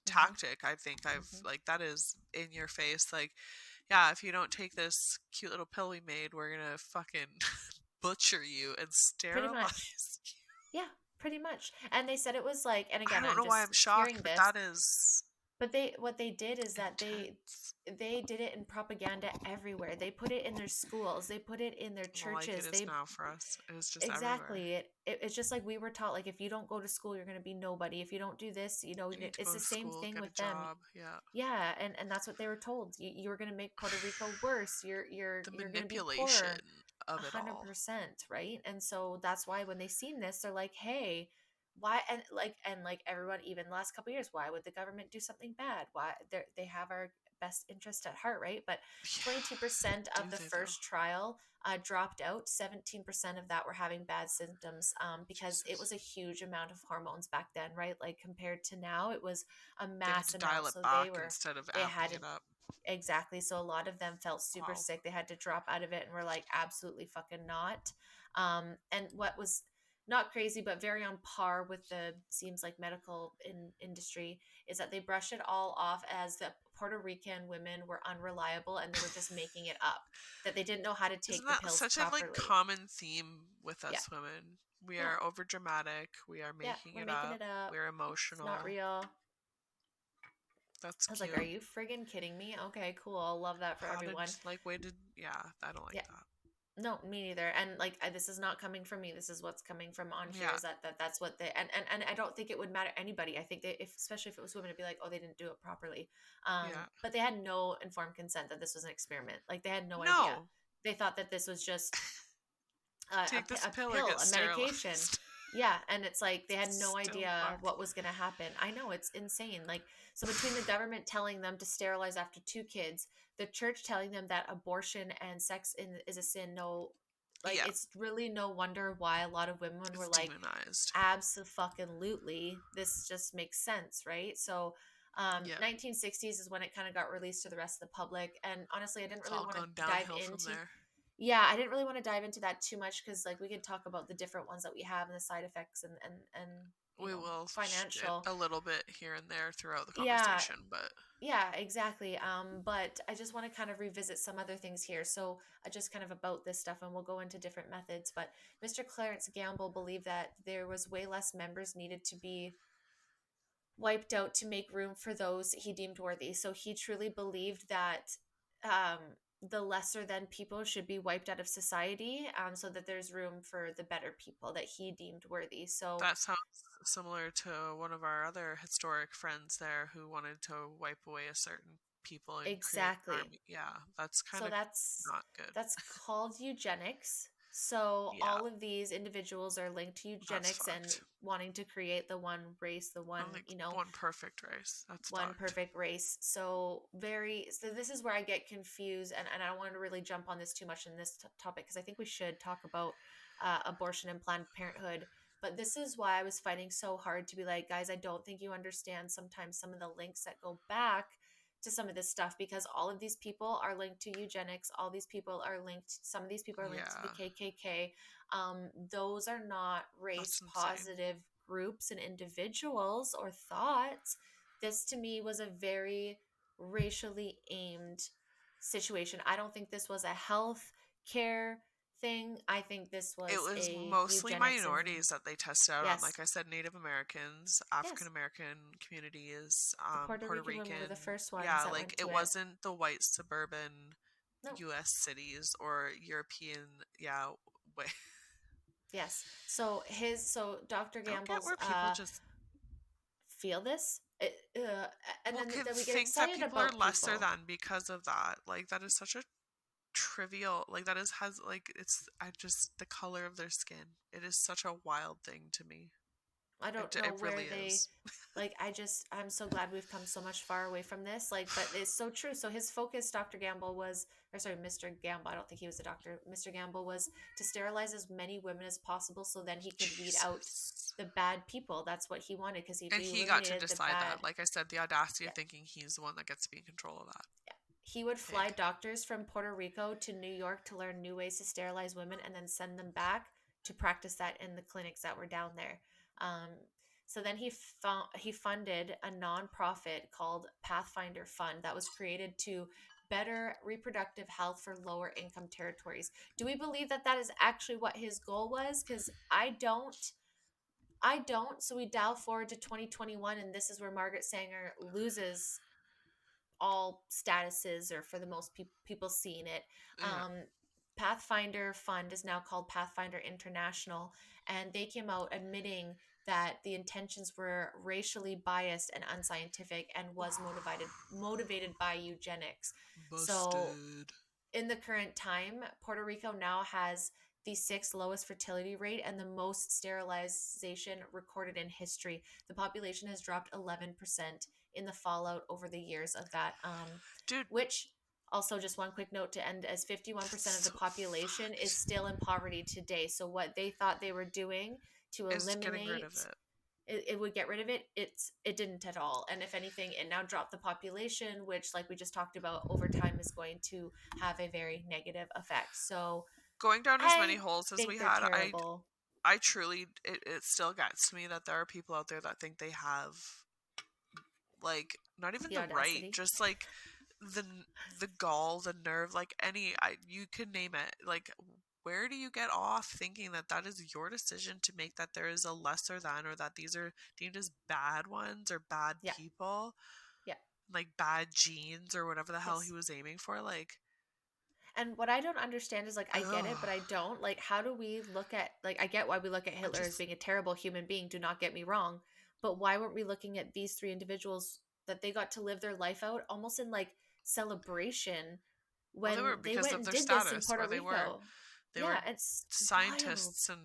Hmm. tactic I think I've Hmm. like that is in your face like yeah, if you don't take this cute little pill we made, we're gonna fucking butcher you and Pretty much. sterilize you. Yeah, pretty much. And they said it was like, and I again, don't I'm know why I'm just shocked, hearing but this, that is but what they did is that intense. they did it in propaganda everywhere. They put it in their schools, they put it in their Well, like it churches. is They now for us. It is just everywhere. exactly it's just like we were taught, like if you don't go to school, you're going to be nobody. If you don't do this, You need to it's go the to same school, thing get a with them. job. Yeah. Yeah, and that's what they were told. You're going to make Puerto Rico worse. The You're going to be poorer. manipulation of it all. 100%, right? And so that's why when they seen this, they're like, hey, why? And like everyone, even the last couple of years, why would the government do something bad? Why they have our best interest at heart, right? But Yeah. 22% Do of the they though? first trial dropped out. 17% of that were having bad symptoms, because it Jesus. was a huge amount of hormones back then, right? Like compared to now, it was a They had mass to dial amount. it So back instead of they amping had it up. exactly. So a lot of them felt super Wow. sick. They had to drop out of it and were like, absolutely fucking not. And what was not crazy, but very on par with the seems like medical industry, is that they brush it all off as the Puerto Rican women were unreliable and they were just making it up, that they didn't know how to Isn't take the that pills such a like properly. common theme with Yeah. us women? We Yeah. are over dramatic. We are Yeah. making We're it making up. it up. We're It's not emotional. real. That's I was like, are cute. you friggin' kidding me? Okay, cool. I'll love that for How did everyone. like way did yeah? I don't like Yeah. that. No, me neither. And like this is not coming from me. This is what's coming from on here, Yeah, is that's what they, and I don't think it would matter anybody. I think they, if especially if it was women, it'd be like, oh, they didn't do it properly. yeah. But they had no informed consent that this was an experiment. Like they had no idea. No, They thought that this was just take this a pill or pill, get a medication. sterilized. Yeah, and it's like they had no Still idea fucked. what was going to happen. I know, it's insane. Like, so between the government telling them to sterilize after two kids, the church telling them that abortion and is a sin, no, like Yeah, it's really no wonder why a lot of women were it's like, demonized. absolutely, this just makes sense, right? So Yeah, 1960s is when it kind of got released to the rest of the public, and honestly, I didn't it's really all want to gone dive downhill from into, there. yeah, I didn't really want to dive into that too much, because like we could talk about the different ones that we have and the side effects and We will financial. a little bit here and there throughout the Yeah, conversation, but yeah, exactly. But I just want to kind of revisit some other things here. So just kind of about this stuff, and we'll go into different methods. But Mr. Clarence Gamble believed that there was way less members needed to be wiped out to make room for those he deemed worthy. So he truly believed that um, the lesser than people should be wiped out of society, so that there's room for the better people that he deemed worthy. So that sounds similar to one of our other historic friends there who wanted to wipe away a certain people and create an exactly. army. Yeah, that's kind So of not good. that's called eugenics. So Yeah, all of these individuals are linked to that's eugenics and fucked. wanting to create the one race, the one, I'm like one perfect race. That's one fucked. perfect race. So this is where I get confused, and I don't want to really jump on this too much in this topic, because I think we should talk about abortion and Planned Parenthood. But this is why I was fighting so hard to be like, guys, I don't think you understand sometimes some of the links that go back to some of this stuff, because all of these people are linked to eugenics. All these people are linked, some of these people are linked to the Yeah, KKK. Those are not race that's insane. positive groups and individuals or thoughts. This to me was a very racially aimed situation. I don't think this was a health care thing. I think this It was was a mostly eugenics and minorities that they tested out on. yes, Like I said, Native Americans, African yes. American communities, The Puerto Puerto Rican women were Rican. the first ones Yeah, that like went to it it. wasn't the white suburban No, US cities or European. Yeah, way. yes. So Dr. I don't get Gamble's where people just feel this. And well then can then we get think that excited people are about lesser people. than because of that. Like that is such a trivial like that is has like it's I just the color of their skin. It is such a wild thing to me. I don't know It where really they is. like I'm so glad we've come so much far away from this. Like, but it's so true. So his focus, Dr. Gamble was or sorry, Mr. Gamble, I don't think he was a doctor. Mr. Gamble was to sterilize as many women as possible so then he could weed out Jesus. the bad people. That's what he wanted because And he he got to eliminated the decide that. bad. Like I said, the audacity Yeah. of thinking he's the one that gets to be in control of that. Yeah. He would fly Pig. doctors from Puerto Rico to New York to learn new ways to sterilize women and then send them back to practice that in the clinics that were down there. Um, so then he funded a nonprofit called Pathfinder Fund that was created to better reproductive health for lower income territories. Do we believe that that is actually what his goal was? Because I don't. I don't. So we dial forward to 2021, and this is where Margaret Sanger loses all statuses or for the most people seeing it. Yeah. Pathfinder Fund is now called Pathfinder International, and they came out admitting that the intentions were racially biased and unscientific and was motivated by eugenics. So Busted. in the current time, Puerto Rico now has the sixth lowest fertility rate and the most sterilization recorded in history. The population has dropped 11% in the fallout over the years of that. Dude, Which also, just one quick note to end, as 51% of the so population is fucked. still in poverty today. So what they thought they were doing to Is getting rid of eliminate it. it would get rid of it. It didn't at all. And if anything, it now dropped the population, which, like we just talked about, over time is going to have a very negative effect. So Going down as many I holes as think we they're had, terrible. I truly, it still gets to me that there are people out there that think they have, like, not even The the right, audacity. just like the the gall, the nerve, like you could name it. Like, where do you get off thinking that that is your decision to make, that there is a lesser than, or that these are deemed as bad ones or bad Yeah. people, Yeah. like bad genes or whatever the hell he Yes. was aiming for? Like, And what I don't understand is like I get it, ugh, but I don't. Like how do we look at like I get why we look at I Hitler as just being a terrible human being, do not get me wrong. But why weren't we looking at these three individuals that they got to live their life out almost in like celebration well, they when were they because went of and their did this in status, Puerto or Rico? they were Yeah, it's wild. scientists and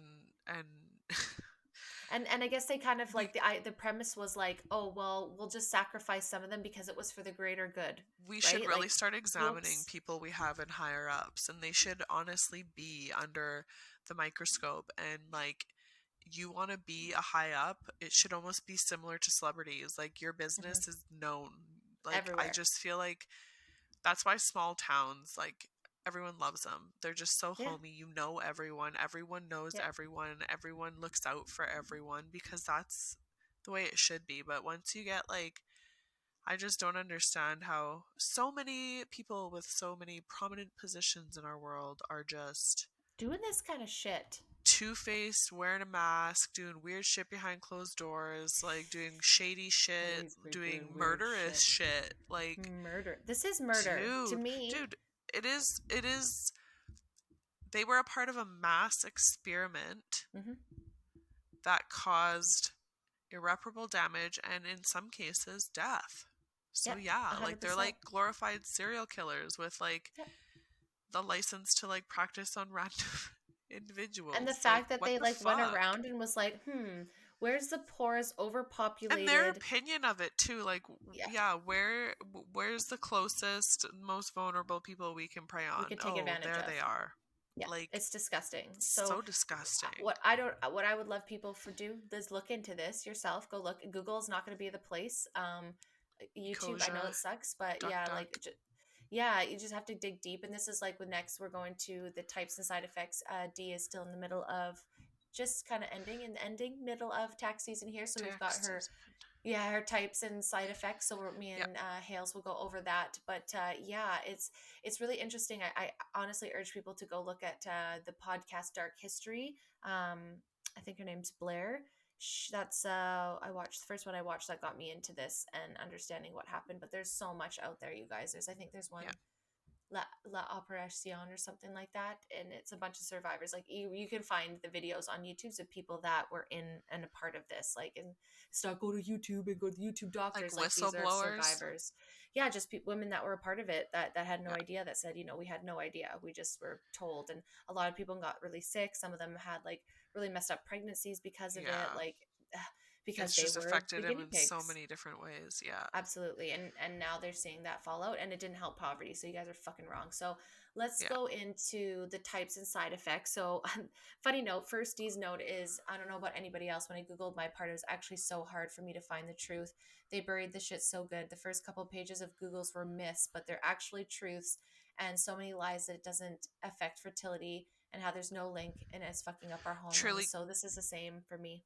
And I guess they kind of we like the premise was like, oh well, we'll just sacrifice some of them because it was for the greater good, we should right? really Like, start examining whoops. people we have in higher ups, and they should honestly be under the microscope. And like, you want to be a high up, it should almost be similar to celebrities. Like, your Hmm. business is known. Like, I Everywhere. just feel like that's why small towns, like, everyone loves them. They're just so Yeah. homey. You know everyone. Everyone knows Yeah. everyone. Everyone looks out for everyone because that's the way it should be. But once you get like, I just don't understand how so many people with so many prominent positions in our world are just Doing this kind of shit. two-faced, wearing a mask, doing weird shit behind closed doors, like doing shady shit, Always be doing doing weird murderous shit. shit. Like, Murder. This is murder to dude, me. dude, it is they were a part of a mass experiment Hmm. that caused irreparable damage and in some cases death. So Yeah, yeah, like, they're 100%. like glorified serial killers with like Yeah. the license to like practice on random And the individuals. Like, fact that what they the like went fuck? around and was like, where's the poorest, And their overpopulated? opinion of it too, like, Yeah, yeah, where's the closest, most vulnerable people we can prey we on? could take Oh, advantage there of. they are. Yeah, Like, it's disgusting. So so disgusting. what I would love people for do is look into this yourself. Go look. Google is not going to be the place. YouTube, I know Ecosia, it sucks, but duck yeah, duck. yeah, you just have to dig deep. And this is like with next, we're going to the types and side effects. D is still in the middle of just kind of ending in the ending middle of tax season here. So we've got Tax her, season. yeah, her types and side effects. So me Yeah, and Hales will go over that. But yeah, it's really interesting. I honestly urge people to go look at the podcast Dark History. I think her name's Blair. That's I watched the first one I watched that got me into this and understanding what happened. But there's so much out there, you guys. I think there's one yeah, La Operacion or something like that, and it's a bunch of survivors. Like you can find the videos on YouTube of people that were in and a part of this. Like, and start go to YouTube and go to YouTube like doctors. Like these are whistleblowers. survivors. Yeah, just women that were a part of it that had no Yeah, idea. That said, we had no idea. We just were told, and a lot of people got really sick. Some of them had like really messed up pregnancies because of it. yeah. Like because It's they just were the affected him guinea in so pigs. many different ways. Yeah. Absolutely. And now they're seeing that fallout, and it didn't help poverty. So you guys are fucking wrong. So let's Yeah. go into the types and side effects. So funny note, first D's note is, I don't know about anybody else. When I Googled my part, it was actually so hard for me to find the truth. They buried the shit so good. The first couple of pages of Google's were myths, but they're actually truths, and so many lies that it doesn't affect fertility and how there's no link and it's fucking up our hormones. Truly, So this is the same for me.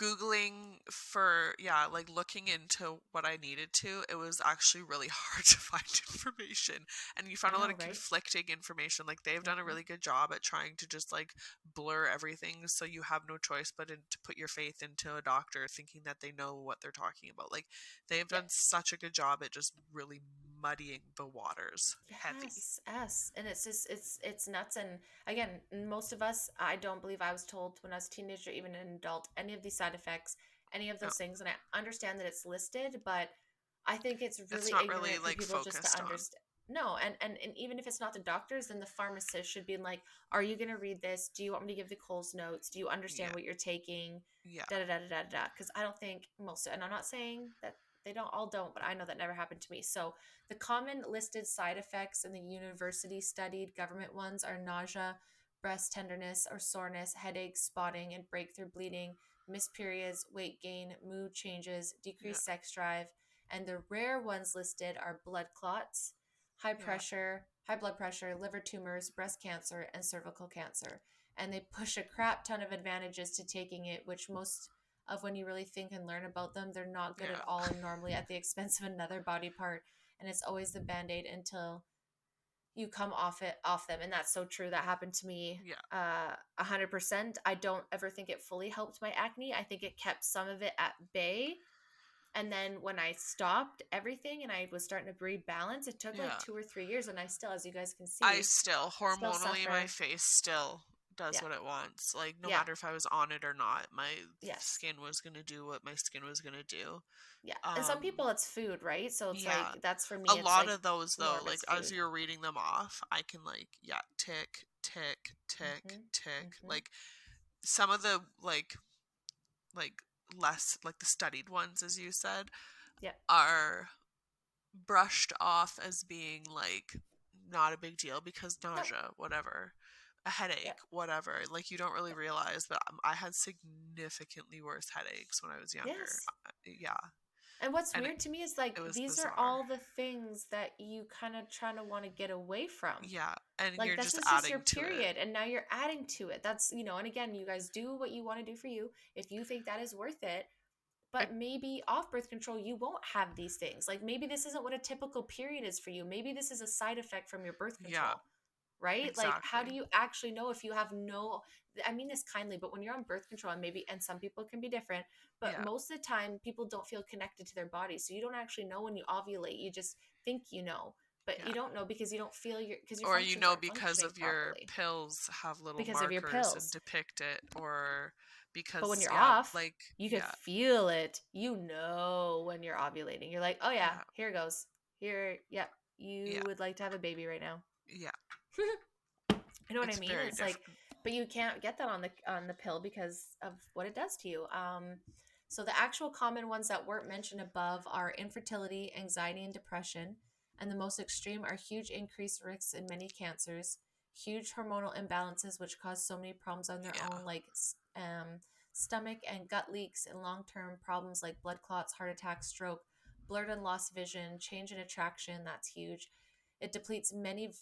Googling for, yeah, like looking into what I needed to, it was actually really hard to find information. And you found I a lot know, of right? conflicting information. Like they've done a Hmm. really good job at trying to just like blur everything so you have no choice but to put your faith into a doctor thinking that they know what they're talking about. Like they've Yeah. done such a good job at just really muddying the waters heavy. Yes, yes. And it's just it's nuts. And again, most of us, I don't believe I was told when I was a teenager, even an adult, any of these side effects, any of No, those things. And I understand that it's listed, but I think it's it's really not really ignorant for like people just to focused on. understand. No, and even if it's not the doctors, then the pharmacist should be like, are you gonna read this? Do you want me to give the Coles notes? Do you understand Yeah. what you're taking? Yeah. Da da da da da da. Because I don't think most, and I'm not saying that they don't all don't, but I know that never happened to me. So the common listed side effects in the university studied government ones are nausea, breast tenderness or soreness, headaches, spotting, and breakthrough bleeding, missed periods, weight gain, mood changes, Yeah. decreased sex drive. And the rare ones listed are blood clots, Yeah. high blood pressure, liver tumors, breast cancer, and cervical cancer. And they push a crap ton of advantages to taking it, which most of when you really think and learn about them, they're not good at Yeah. all and normally at the expense of another body part, and it's always the band-aid until you come off them. And that's so true. That happened to me Yeah. 100%. I don't ever think it fully helped my acne. I think it kept some of it at bay, and then when I stopped everything and I was starting to rebalance, it took like Yeah. 2 or 3 years, and I still, as you guys can I see, still, still hormonally, my suffer. face still does Yeah. what it wants. Like, no Yeah. matter if I was on it or not, my Yes. skin was gonna do what my skin was gonna do. Yeah. And some Um, people it's food, right? So it's yeah. like that's for A me, it's lot like of those, more though, of like, it's as food. you're reading them off, I can, like, yeah, tick, tick, tick, Mhm. tick. Mhm. Like, some of the, like, less, like, the studied ones, as you said, Yeah. are brushed off as being like not a big deal because No. nausea, whatever, a Yeah. headache, whatever. Like you don't really Yeah. realize, but I had significantly worse headaches when I was younger. Yes. Yeah, And what's and weird to me is it like was these are bizarre. all the things that you kind of trying to want to get away from. Yeah, and Like you're this just is just your adding to it. period, and now you're adding to it. That's, and again, you guys do what you want to do for you if you think that is worth it. I, But maybe off birth control, you won't have these things. Like maybe this isn't what a typical period is for you. Maybe this is a side effect from your birth yeah, control, right? Like, how do exactly. you actually know if you have no, I mean this kindly, but when you're on birth control, and maybe, and some people can be different, but Yeah, most of the time people don't feel connected to their body. So you don't actually know when you ovulate. You just think you know, but yeah. you don't know because you don't feel because your Or you functions know aren't because functioning of your properly pills have little because of your markers and pills. depict it, or But when because you're yeah, off, like you could yeah, feel it. You know when you're ovulating. You're like, oh yeah, yeah, here goes. Here, yep. You yeah, would like to have a baby right now. yeah. You know what I It's mean? very It's like, different. but you can't get that on the pill because of what it does to you. So the actual common ones that weren't mentioned above are infertility, anxiety, and depression. And the most extreme are huge increased risks in many cancers, huge hormonal imbalances, which cause so many problems on their Yeah, own, like stomach and gut leaks, and long term problems like blood clots, heart attack, stroke, blurred and lost vision, change in attraction. That's huge. It depletes many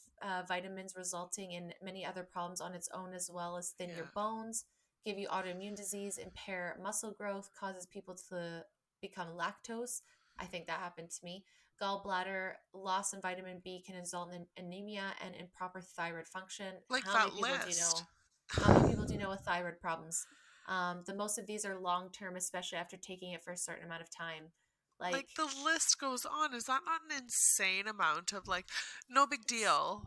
vitamins, resulting in many other problems on its own, as well as thin your yeah. bones, give you autoimmune disease, impair muscle growth, causes people to become lactose. I think that happened to me. Gallbladder loss in vitamin B can result in anemia and improper thyroid function. Like How many that people do you list. know? How many people do you know with thyroid problems? The most of these are long term, especially after taking it for a certain amount of time. Like Like, the list goes on. Is that not an insane amount of like, no big it's, deal.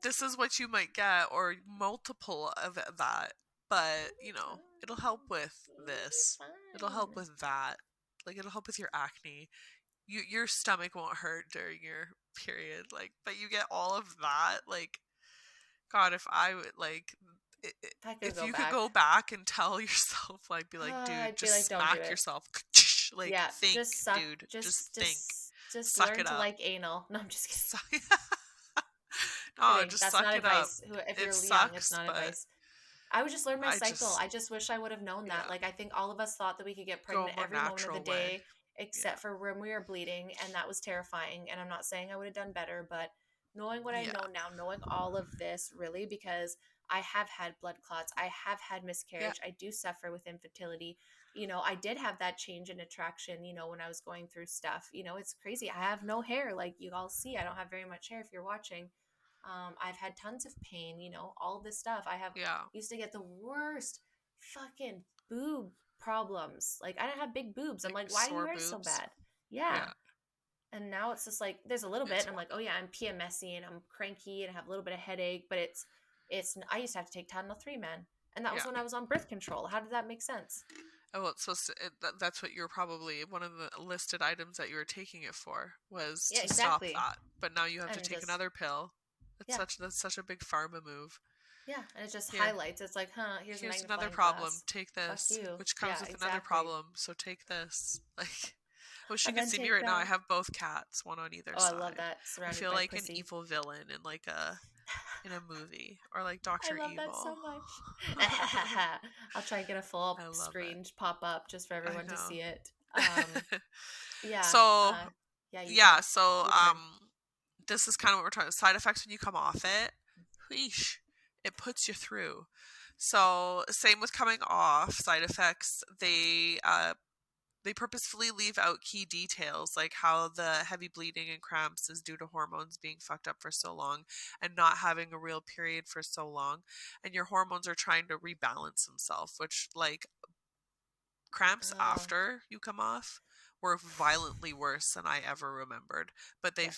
This is what you might get, or multiple of that. But, you'll be it'll help fine. with You'll be this. It'll help fine. with that. Like it'll help with your acne. Your stomach won't hurt during your period. Like, but you get all of that. Like, God, if I would like If I could if go you could back, go back and tell yourself, like, be like, dude, I'd be like, just don't do smack it. yourself. Like, Yeah, think, just suck. dude. Just Just, think. just, just Suck learn it to up. like anal. No, I'm just kidding. Suck. No, Kidding. just That's suck not it up. advice. If It you're young, it's sucks, not but advice. I would just learn my I cycle. just, I just wish I would have known that. yeah, Like, I think all of us thought that we could get go a pregnant more every moment of the natural way. day, Yeah. except for when we were bleeding. And that was terrifying. And I'm not saying I would have done better, but knowing what I Yeah. know now, knowing all of this really, because I have had blood clots, I have had Yeah. miscarriage, I do suffer with infertility. I did have that change in attraction, when I was going through stuff. It's crazy. I have no hair. Like you all see, I don't have very much hair if you're watching. I've had tons of pain, all this stuff. I have Yeah. used to get the worst fucking boob problems. Like I don't have big boobs. I'm Like like, why do sore you hurt so boobs. bad? Yeah. Yeah. And now it's just like there's a little bit, It's and I'm wild. like, oh yeah, I'm PMSy and I'm cranky and I have a little bit of headache, but it's I used to have to take Tylenol 3, man. And that was Yeah. when I was on birth control. How did that make sense? Oh, well, it's supposed to. That's what you're probably one of the listed items that you were taking it for was Yeah, to stop exactly. that. But now you have to And take just another pill. yeah, That's such a big pharma move. yeah, and it just Here, highlights. It's like, huh, here's a here's another magnifying problem. glass. Take Fuck this, you. which comes Yeah, with another exactly. problem. So take this. Like, I wish you And could then see me take right now. I that. have both cats, one on either Oh, I love side. that. I Surrounded feel by like an pussy. evil villain in a movie or like I Doctor love that Evil. so much. I'll try and get a full I love it. screen pop up just for I everyone to know. see it. Yeah. So Yeah, you yeah, go. so Your turn. this is kind of what we're talking. Side effects when you come off it, wheesh, it puts you through. So same with coming off side effects. They purposefully leave out key details like how the heavy bleeding and cramps is due to hormones being fucked up for so long and not having a real period for so long, and your hormones are trying to rebalance themselves, which like cramps Oh, after you come off were violently worse than I ever remembered. But yeah.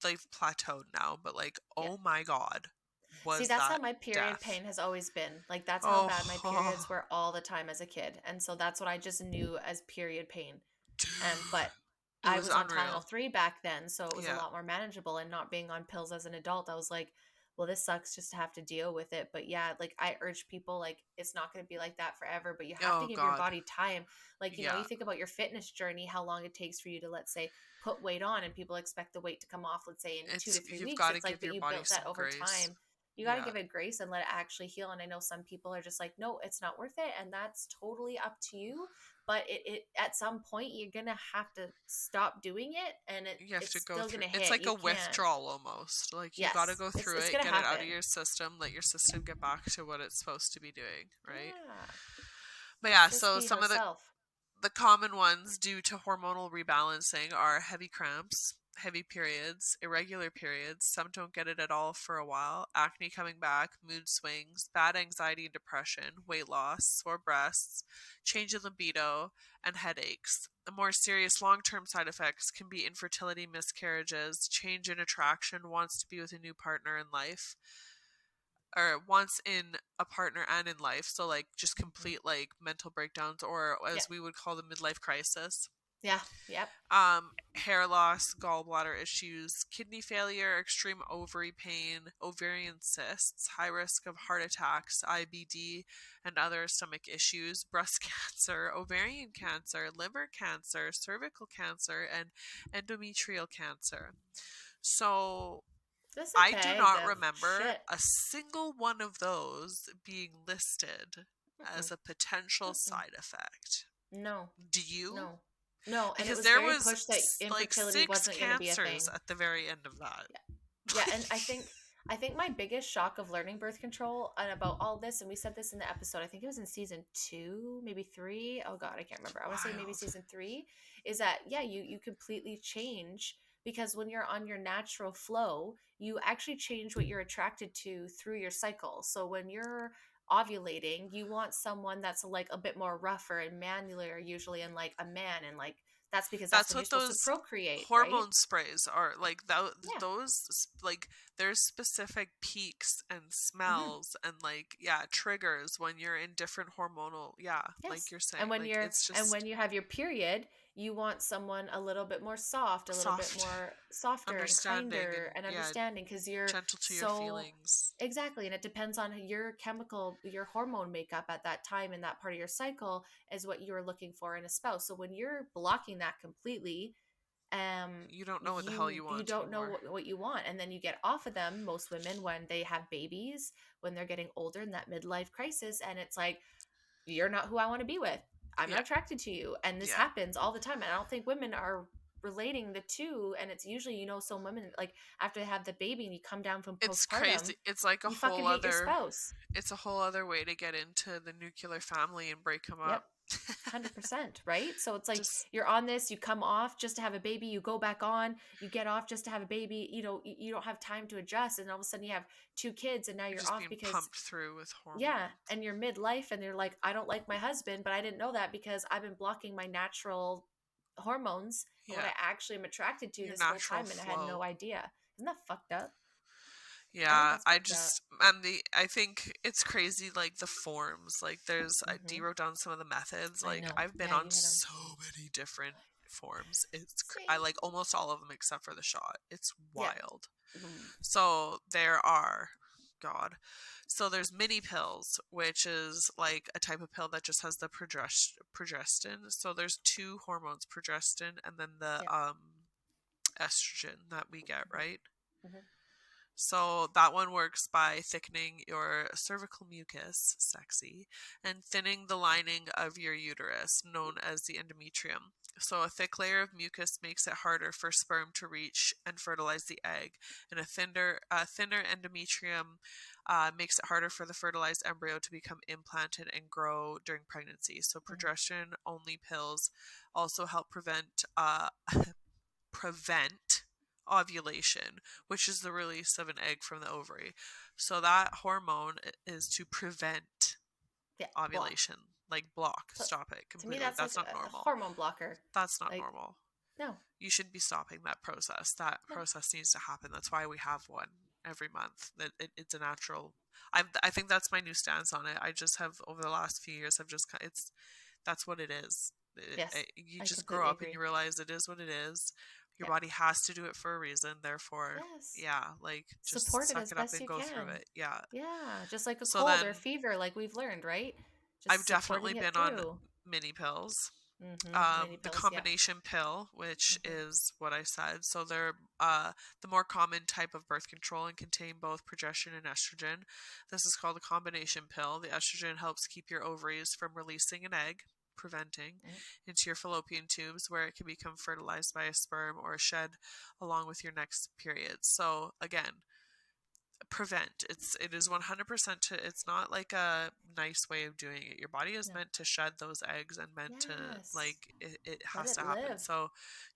they've plateaued now. But like, Yeah. oh my god, See, was that's how that my period death? pain has always been. Like, that's how bad my Oh, periods were all the time as a kid. And so that's what I just knew as period pain. dude, But it I was was on Tylenol unreal. 3 back then, so it was a Yeah. lot more manageable. And not being on pills as an adult, I was like, well, this sucks just to have to deal with it. But yeah, like I urge people, like, it's not going to be like that forever, but you have to Oh give your god. body time. Like, Yeah. you think about your fitness journey, how long it takes for you to, let's say, put weight on, and people expect the weight to come off, let's say, in two It's to three you've weeks. got to It's like, give but your you body built that some over grace. time. You got to Yeah. give it grace and let it actually heal. And I know some people are just like, no, it's not worth it. And that's totally up to you, but it at some point you're gonna have to stop doing it, and You have it's to go still through. gonna It's hit. like You a can't. withdrawal almost. Like you got to Yes, go it's through it's it, gonna get it out of happen. your system, let your system get back to what it's supposed to be doing, right? Yeah, But yeah, so Sisby some of herself. the common ones due to hormonal rebalancing are heavy cramps, heavy periods, irregular periods, some don't get it at all for a while, acne coming back, mood swings, bad anxiety and depression, weight loss, sore breasts, change in libido, and headaches. The more serious long term side effects can be infertility, miscarriages, change in attraction, wants to be with a new partner in life, or wants in a partner and in life. So like just Mhm. complete like mental breakdowns, or Yeah, as we would call the midlife crisis. yeah, yep. Hair loss, gallbladder issues, kidney failure, extreme ovary pain, ovarian cysts, high risk of heart attacks, IBD, and other stomach issues, breast cancer, ovarian cancer, liver cancer, cervical cancer, and endometrial cancer. So That's I do okay. not The remember shit. a single one of those being listed Mm-mm, as a potential mm-mm. side effect. No, Do you? no, no. And it Because was there very was pushed that like infertility six wasn't going to be a cancers thing. at the very end of that. Yeah. Yeah, and I think my biggest shock of learning birth control and about all this, and we said this in the episode, I think it was in season 2, maybe 3. Oh god, I can't remember. I want to say maybe Wild. season 3, is that yeah, you completely change, because when you're on your natural flow, you actually change what you're attracted to through your cycle. So when you're ovulating, you want someone that's like a bit more rougher and manular usually, and like a man, and like that's because that's That's when you're what supposed to those procreate, right? hormone sprays are like. Yeah. Those like there's specific peaks and Hmm. smells and like yeah triggers when you're in different hormonal, yeah, like Yes. you're And saying, when like you're it's and just when you have your period, you want someone a little bit more soft, a little bit Soft, more softer and understanding, and kinder and yeah, understanding, because you're gentle to your so feelings. exactly. And it depends on your hormone makeup at that time, in that part of your cycle, is what you're looking for in a spouse. So when you're blocking that completely, You don't know what the hell you want don't know anymore. what you want, and then you get off of them, most women, when they have babies, when they're getting older, in that midlife crisis, and it's like, you're not who I want to be with. I'm Yeah, not attracted to you. And this yeah. happens all the time. And I don't think women are relating the two. And it's usually, some women, like, after they have the baby and you come down from It's postpartum, crazy. It's like a you fucking whole hate your other. spouse. It's a whole other way to get into the nuclear family and break them Yep. up. 100%, right? So it's like, Just you're on this, you come off just to have a baby, you go back on, you get off just to have a baby, you don't have time to adjust, and all of a sudden you have two kids, and now you're you're just off being because, pumped through with yeah, hormones. and you're midlife, and you're like, I don't like my husband, but I didn't know that because I've been blocking my natural hormones and what Yeah, I actually am attracted to your this whole natural time, and I had flow. no idea. Isn't that fucked up? I think Yeah, that's fucked up. I think it's crazy, like the forms. Like D Hmm. wrote down some of the methods. I Like know. I've been Yeah, on you hit them. so many different forms. I Same. like almost all of them except for the shot. It's Yeah. wild. Mm. So there are, God. So there's mini pills, which is like a type of pill that just has the progestin. So there's two hormones, progestin and then the Yeah. estrogen that we get, Hmm. right? Hmm. So that one works by thickening your cervical mucus, sexy, and thinning the lining of your uterus, known as the endometrium. So a thick layer of mucus makes it harder for sperm to reach and fertilize the egg, and a thinner endometrium makes it harder for the fertilized embryo to become implanted and grow during pregnancy. So Hmm. progesterone-only pills also help prevent ovulation, which is the release of an egg from the ovary. So that hormone is to prevent Yeah. Block. ovulation, like block, So, stop it to me, completely. that's like That's not a normal. hormone blocker. That's not Like, normal. no, You should be stopping that process. That no. process needs to happen. That's why we have one every month. It's a natural. I think that's my new stance on it. I just have over the last few years. I've just it's that's what it is. Yes, You I just grow completely up and you agree. realize it is what it is. Your Yeah. body has to do it for a reason. Therefore, Yes. yeah, like just Support it suck as it up best and you go through can. it. Yeah. Yeah, just like a So cold or a then fever, like we've learned, right? I've Just definitely supporting it been on through. mini pills. Many The pills, yeah. combination pill, which Hmm. is what I said. So they're the more common type of birth control and contain both progesterone and estrogen. This is called a combination pill. The estrogen helps keep your ovaries from releasing an egg, preventing, Mm. into your fallopian tubes where it can become fertilized by a sperm or shed along with your next period. So again, prevent. It is 100% it's not like a nice way of doing it. Your body is No. meant to shed those eggs and meant to Yes. like it Let has it to happen. live. So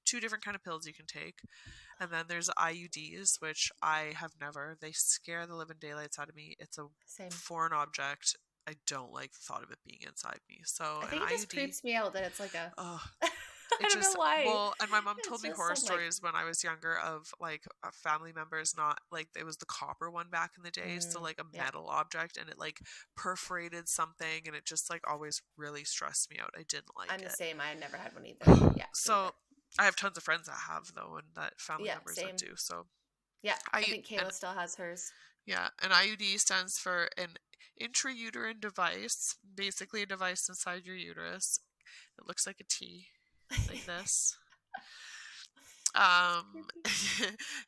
two different kind of pills you can take. And then there's IUDs, which I have never. They scare the living daylights out of me. It's a Same. foreign object. I don't like the thought of it being inside me. So I an think it just IUD, creeps me out that it's like a. oh, I it don't know just why. well, and my mom told It's me just horror some like. stories when I was younger of like family members not like it was the copper one back in the day, so like a Yeah. metal object, and it like perforated something, and it just like always really stressed me out. I didn't like I'm the it. same. I never had one either. Yeah, me So either. I have tons of friends that have though, and that family Yeah, members that same. do. So Yeah, I I think and Kayla still has hers. yeah, an IUD stands for an intrauterine device, basically a device inside your uterus. It looks like a T, like this. It's Um, creepy.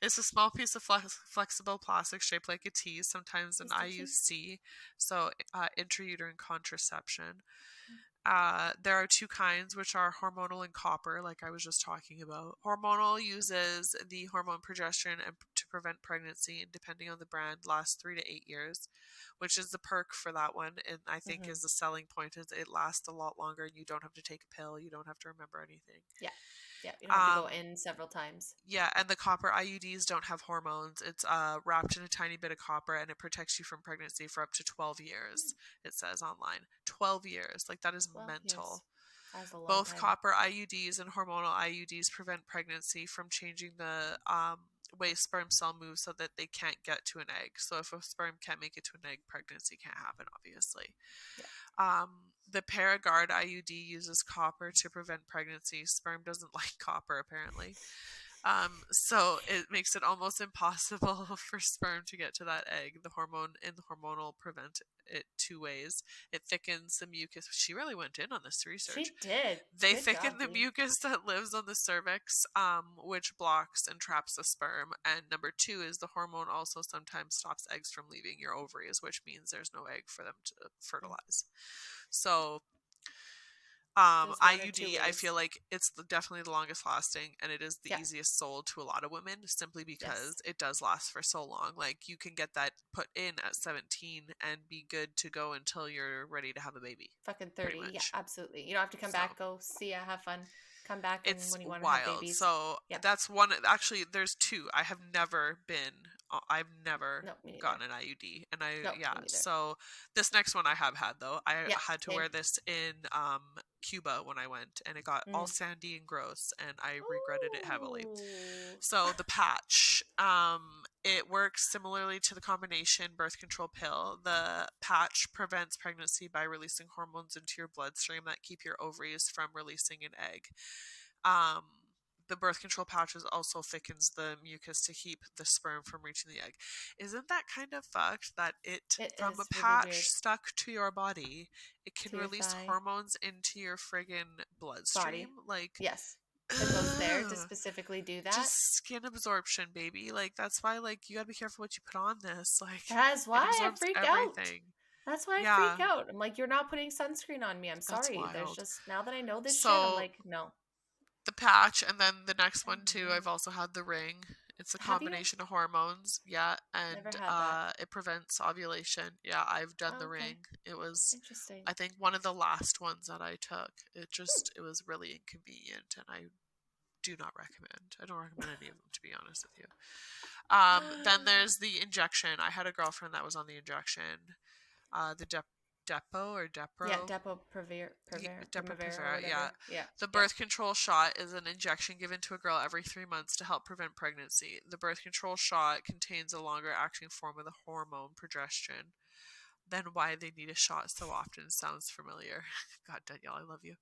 it's a small piece of flexible plastic shaped like a T, sometimes an Just a T. IUC, so intrauterine contraception. There are two kinds, which are hormonal and copper, like I was just talking about. Hormonal uses the hormone progesterone to prevent pregnancy, and depending on the brand, lasts 3 to 8 years, which is the perk for that one. And I think Hmm. is the selling point is it lasts a lot longer, and you don't have to take a pill, you don't have to remember anything. Yeah, yeah. You don't have to go Um, in several times. yeah, and the copper IUDs don't have hormones. It's wrapped in a tiny bit of copper, and it protects you from pregnancy for up to 12 Hmm, years, it says online. 12 years. Like, that is 12 years. mental. That's a long Both time. copper IUDs and hormonal IUDs prevent pregnancy from changing the way sperm cell moves so that they can't get to an egg. So if a sperm can't make it to an egg, pregnancy can't happen, obviously. Yeah. The Paragard IUD uses copper to prevent pregnancy. Sperm doesn't like copper, apparently. So it makes it almost impossible for sperm to get to that egg. The hormone and the hormonal prevent it two ways. It thickens the mucus. She really went in on this research. She did. They Good thicken job, the B. mucus that lives on the cervix, which blocks and traps the sperm. And number two is the hormone also sometimes stops eggs from leaving your ovaries, which means there's no egg for them to Mm. fertilize. So There's one or two IUD, I ways. feel like it's definitely the longest lasting, and it is the Yeah. easiest sold to a lot of women simply because Yes. it does last for so long. Like you can get that put in at 17 and be good to go until you're ready to have a baby, Fucking pretty 30. Yeah, much. absolutely. You don't have to come So back, go see ya, have fun. Come back and it's when you want to have wild. babies. So Yeah. that's one. Actually, there's two. I've never No, me neither. gotten an IUD, and I No, yeah. me neither. So this next one I have had though. I Yeah, had to same. wear this in Cuba when I went, and it got all Mm. sandy and gross, and I regretted it heavily. Ooh. So the patch, it works similarly to the combination birth control pill. The patch prevents pregnancy by releasing hormones into your bloodstream that keep your ovaries from releasing an egg. Um, the birth control pouches also thickens the mucus to keep the sperm from reaching the egg. Isn't that kind of fucked that it, It from a is really patch weird. stuck to your body, it can To your release thigh. hormones into your friggin' bloodstream? Body. Like, Yes. It goes there to ugh, specifically do that. just skin absorption, baby. Like, that's why, like, you gotta be careful what you put on this. Like, That's it why I absorbs freak out. everything. That's why I freak Yeah, out. I'm like, you're not putting sunscreen on me. I'm that's sorry. There's wild. just, now that I know this shit, I'm So, like, no. the patch, and then the next Oh one my too, God. I've also had the ring. It's a Have you? combination of hormones, yeah, Never and had that. it prevents ovulation. Yeah, I've done Oh, the okay. ring. It was, Interesting. I think, one of the last ones that I took. Hmm. It was really inconvenient, and I do not recommend. I don't recommend any of them, to be honest with you. Then there's the injection. I had a girlfriend that was on the injection. The Depo or Yeah, Depro. Depo Primavera or Depo-Provera, yeah. whatever. Yeah, The yeah. birth control shot is an injection given to a girl every 3 months to help prevent pregnancy. The birth control shot contains a longer acting form of the hormone progestin. Then why they need a shot so often sounds familiar. God, Danielle, I love you.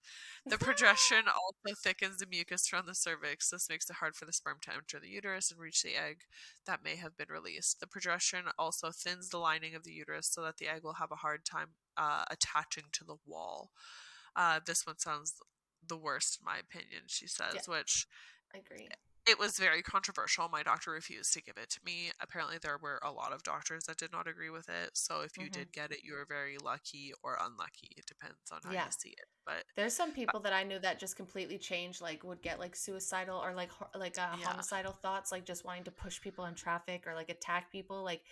The progestin also thickens the mucus around the cervix. This makes it hard for the sperm to enter the uterus and reach the egg that may have been released. The progestin also thins the lining of the uterus so that the egg will have a hard time attaching to the wall. This one sounds the worst, in my opinion, she Yeah, says, which I agree. it was very controversial. My doctor refused to give it to me. Apparently, there were a lot of doctors that did not agree with it. So, if you Hmm. did get it, you were very lucky or unlucky. It depends on how you Yeah. see it. But There's some people that I knew that just completely changed, like would get like suicidal or like yeah, homicidal thoughts, like just wanting to push people in traffic or like attack people. Like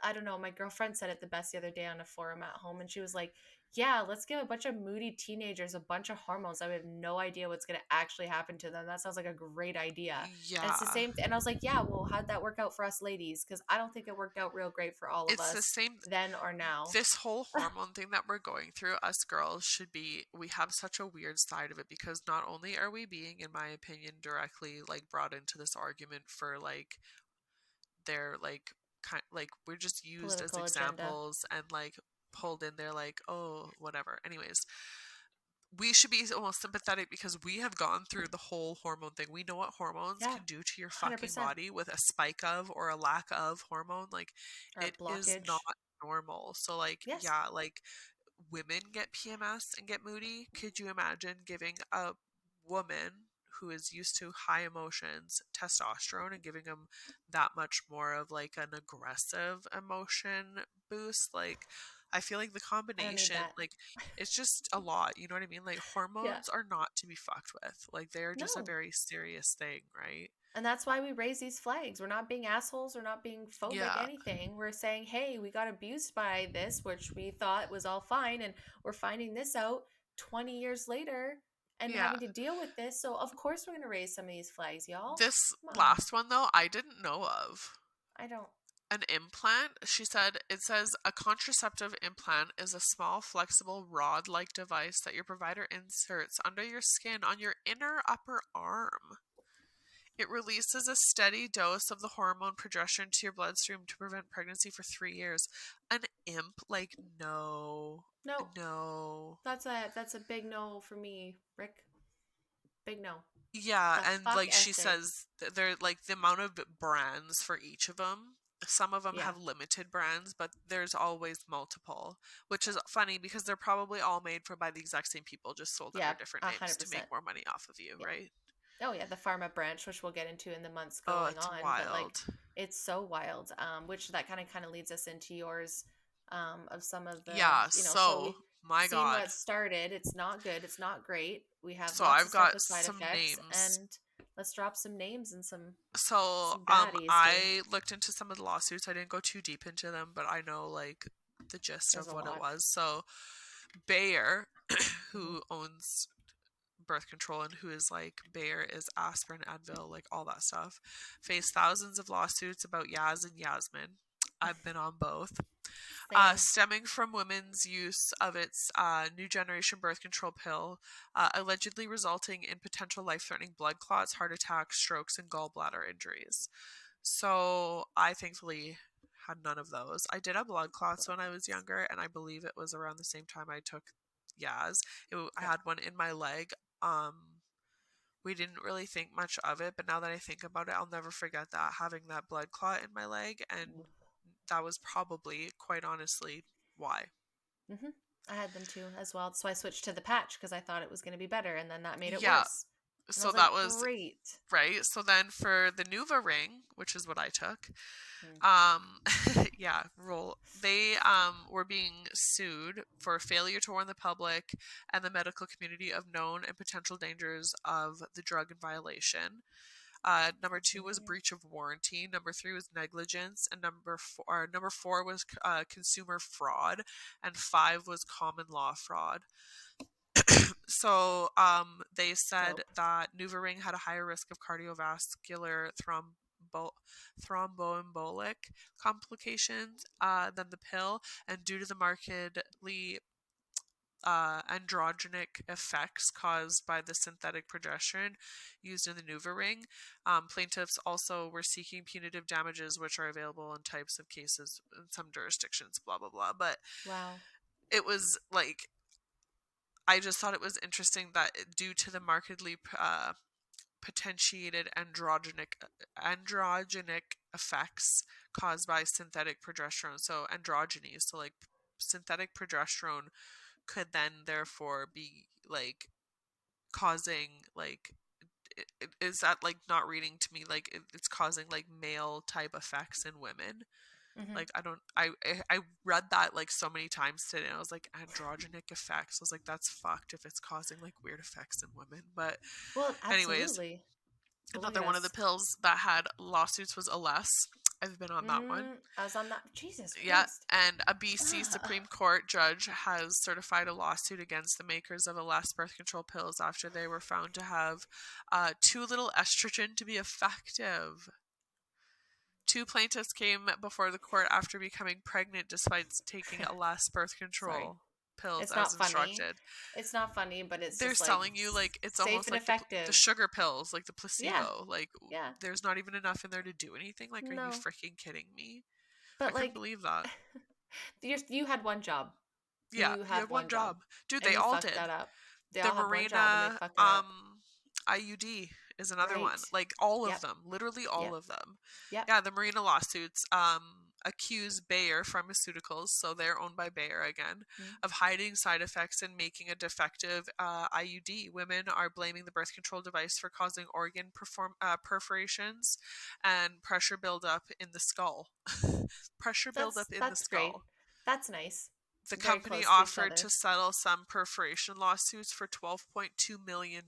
I don't know. My girlfriend said it the best the other day on a forum at home, and she was like, "Yeah, let's give a bunch of moody teenagers a bunch of hormones. I have no idea what's gonna actually happen to them. That sounds like a great idea." And it's the yeah. same. And I was like, "Yeah, well, how'd that work out for us ladies? Because I don't think it worked out real great for all of It's the us same. then or now." This whole hormone thing that we're going through, us girls should be, we have such a weird side of it because not only are we being, in my opinion, directly like brought into this argument for like they're like we're just used as Political agenda. examples and like pulled in there like, oh, whatever. Anyways, we should be almost sympathetic because we have gone through the whole hormone thing. We know what hormones Yeah, can do to your fucking 100%. body with a spike of or a lack of hormone. Like, Or it is not blockage. normal. So like, Yes. yeah, like women get PMS and get moody. Could you imagine giving a woman who is used to high emotions testosterone and giving them that much more of like an aggressive emotion boost? Like, I feel like the I don't need combination, that. like, it's just a lot. You know what I mean? Like, Yeah. hormones are not to be fucked with. Like, they're just a No. very serious thing, right? And that's why we raise these flags. We're not being assholes. We're not being phobic, Yeah, anything. We're saying, hey, we got abused by this, which we thought was all fine. And we're finding this out 20 years later and yeah. having to deal with this. So, of course, we're going to raise some of these flags, y'all. This Come on. last one, though, I didn't know of. I don't. An implant, she said, it says a contraceptive implant is a small, flexible, rod like device that your provider inserts under your skin on your inner upper arm. It releases a steady dose of the hormone progesterone to your bloodstream to prevent pregnancy for 3 years. An imp? Like, no. Nope. No. That's a big no for me, Rick. Big no. Yeah, The and fuck like she essay. says, they're like the amount of brands for each of them. Some of them Yeah. have limited brands, but there's always multiple, which is funny because they're probably all made for by the exact same people, just sold under Yeah. different A names hundred to make percent. more money off of you, Yeah. right? Oh yeah, the pharma branch, which we'll get into in the months Oh, going it's on, but like wild. it's so wild. Which that kind of leads us into yours, of some of the, Yeah, so so we've my seen God. what started. It's not good. It's not great. We have So lots I've of stuff got with side some effects, names. and let's drop some names and So some baddies here. I looked into some of the lawsuits. I didn't go too deep into them, but I know like the gist There's of a what it lot. was. So Bayer, Hmm. who owns birth control and who is like Bayer is aspirin, Advil, like all that stuff, faced thousands of lawsuits about Yaz and Yasmin. I've been on both. Same. Stemming from women's use of its new generation birth control pill, allegedly resulting in potential life threatening blood clots, heart attacks, strokes, and gallbladder injuries. So I thankfully had none of those. I did have blood clots when I was younger, and I believe it was around the same time I took Yaz. I Yeah. had one in my leg. Um, we didn't really think much of it, but now that I think about it, I'll never forget that having that blood clot in my leg, and that was probably, quite honestly, why. Hmm. I had them too as well. So I switched to the patch because I thought it was going to be better, and then that made it Yeah, worse. And I so was that like, was great. right. So then for the Nuva ring, which is what I took, Mm. um, yeah, roll. They were being sued for failure to warn the public and the medical community of known and potential dangers of the drug in violation. Number two was Mm. breach of warranty. Number three was negligence, and number four was consumer fraud, and five was common law fraud. So they said Dope. that NuvaRing had a higher risk of cardiovascular thromboembolic complications than the pill, and due to the markedly androgenic effects caused by the synthetic progesterone used in the NuvaRing, plaintiffs also were seeking punitive damages, which are available in types of cases in some jurisdictions. Blah blah blah. But Wow. it was like I just thought it was interesting that due to the markedly potentiated androgenic effects caused by synthetic progesterone, so androgyny, so like synthetic progesterone could then therefore be like causing like is that like not reading to me like it's causing like male type effects in women. Hmm. Like I don't I read that like so many times today and I was like androgenic effects. I was like that's fucked if it's causing like weird effects in women. But Well, anyways, absolutely. But look another at one of the us. pills that had lawsuits was Aless. I've been on that one. I was on that. Jesus Yeah, Christ. and a BC Ah. Supreme Court judge has certified a lawsuit against the makers of Alas birth control pills after they were found to have too little estrogen to be effective. Two plaintiffs came before the court after becoming pregnant despite taking Alas birth Sorry. control pills It's as not funny. instructed. It's not funny, but it's They're just like selling you like it's safe almost and like the effective. sugar pills, like the Yeah. placebo. Like Yeah. there's not even enough in there to do anything. Like, are you No. freaking kidding me? I But couldn't like, believe that. you had one job. Yeah, You you had have one one job, job. Dude, and they you all fucked did. that up. They The all have one job, and they Mirena fuck it up. IUD is another one. Right. Like all of Yep. them, literally all Yep. of them. Yep. Yeah, the Mirena lawsuits accuse Bayer Pharmaceuticals, so they're owned by Bayer again, Mm. of hiding side effects and making a defective IUD. Women are blaming the birth control device for causing organ perforations and pressure buildup in the skull. Pressure buildup in the That's great. skull. That's nice. The Very company close to each offered other. to settle some perforation lawsuits for $12.2 million.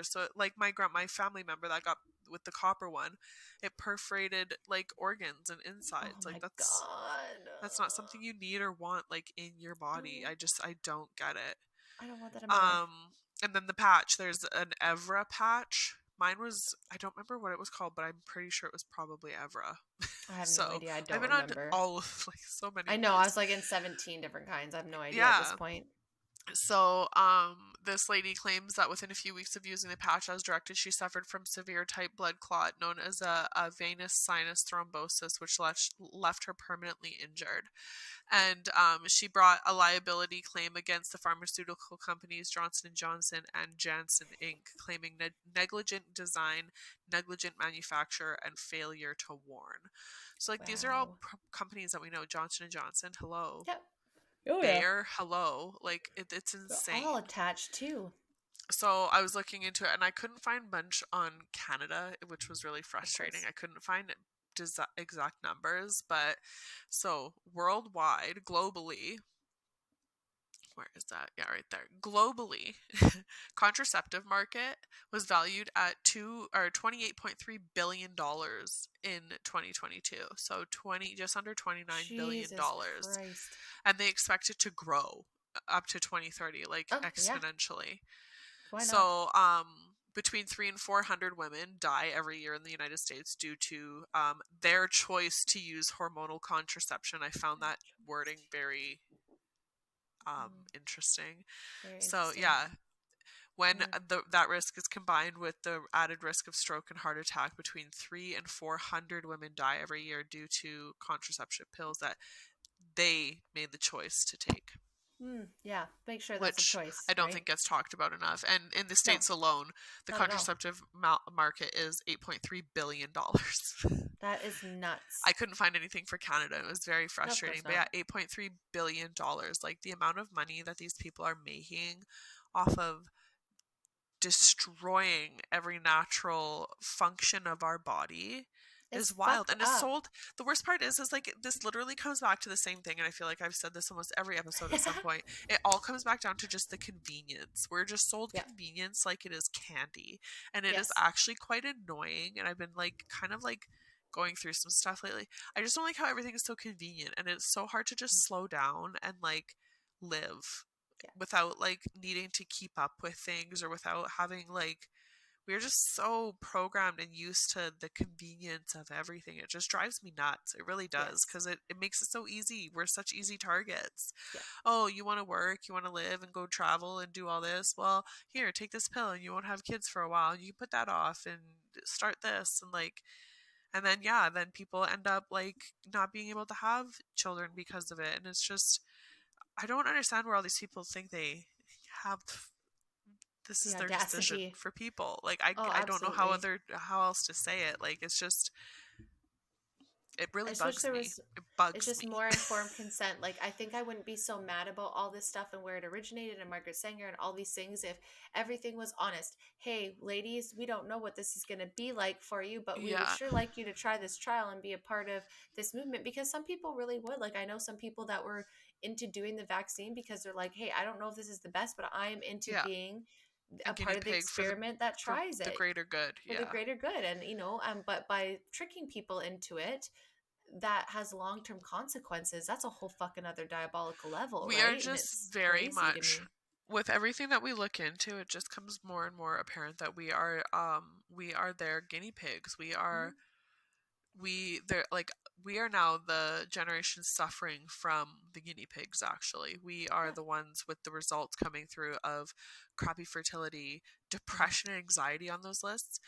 So, like my family member that got with the copper one, it perforated like organs and Oh insides. Like my god. that's not something you need or want like in your body. I don't get it. I don't want that in my life. Um, and then the patch. There's an Evra patch. Mine was I don't remember what it was called, but I'm pretty sure it was probably Evra. I have no So idea. I I've don't been on remember. all of like so many I of know. I these. was like in 17 different kinds. I have no idea at this Yeah, point. So, this lady claims that within a few weeks of using the patch as directed, she suffered from severe type blood clot known as a venous sinus thrombosis, which left her permanently injured. And she brought a liability claim against the pharmaceutical companies Johnson & Johnson and Janssen Inc., claiming negligent design, negligent manufacture, and failure to warn. So, like, these are all Wow. companies that we know. Johnson & Johnson, hello. Yep. Oh yeah. Bayer, hello. Like, it's They're all insane. attached too. So I was looking into it and I couldn't find much on Canada, which was really Of frustrating. course. I couldn't find exact numbers, but so worldwide, globally, where is that? Yeah, right there. Globally, contraceptive market was valued at 28.3 billion dollars in 2022. So 20 just under 29 billion Jesus dollars, Christ. and they expect it to grow up to 2030, like Oh yeah. exponentially. Why not? So, between 300 and 400 women die every year in the United States due to their choice to use hormonal contraception. I found that wording very Mm, interesting. very So, interesting. yeah, when Mm. that risk is combined with the added risk of stroke and heart attack, between 300 and 400 women die every year due to contraception pills that they made the choice to take, Yeah. Make sure that's a which choice, I don't right? think gets talked about enough. And in the No, States alone, the not at all. contraceptive market is $8.3 billion. That is nuts. I couldn't find anything for Canada. It was very No, of frustrating. course But not. yeah, $8.3 billion. Like the amount of money that these people are making off of destroying every natural function of our body It's is wild, fucked and is up. sold. The worst part is like this literally comes back to the same thing, and I feel like I've said this almost every episode at some point. It all comes back down to just the convenience. We're just sold Yeah. convenience like it is candy, and it is Yes. actually quite annoying. And I've been like kind of like going through some stuff lately. I just don't like how everything is so convenient, and it's so hard to just slow down and like live Yeah. without like needing to keep up with things, or without having like, we're just so programmed and used to the convenience of everything. It just drives me nuts. It really does, Yes. because it makes it so easy. We're such easy targets. Yeah. Oh, you want to work, you want to live and go travel and do all this? Well, here, take this pill and you won't have kids for a while. And you can put that off and start this. And like, and then, yeah, then people end up like not being able to have children because of it. And it's just, I don't understand where all these people think they have this The is their decision audacity. for people. Like I Oh, I don't know absolutely. how else to say it. Like it's just, it I really just wish bugs there me. was It it's bugs just me. more informed consent. Like I think I wouldn't be so mad about all this stuff and where it originated and Margaret Sanger and all these things if everything was honest. Hey, ladies, we don't know what this is going to be like for you, but we would Yeah. sure like you to try this trial and be a part of this movement because some people really would. Like I know some people that were into doing the vaccine because they're like, "Hey, I don't know if this is the best, but I'm into Yeah. being A a part guinea of the pig experiment that for tries the it greater good. for the Yeah. greater good." And but by tricking people into it that has long-term consequences, that's a whole fucking other diabolical level, We are right? And just it's very crazy to much, me. with everything that we look into, it just comes more and more apparent that we are their guinea pigs. Hmm. They're like, we are now the generation suffering from the guinea pigs. Actually, we are Yeah. the ones with the results coming through of crappy fertility, Hmm. depression, and anxiety on those lists.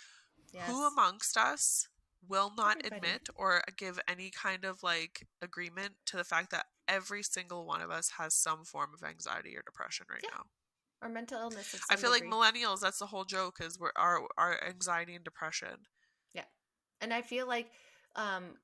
Who Yes. amongst us will not Everybody. admit or give any kind of like agreement to the fact that every single one of us has some form of anxiety or depression right Yeah. now? Or mental illness of I some feel like degree. millennials, that's the whole joke, is we're our anxiety and depression. Yeah. And I feel like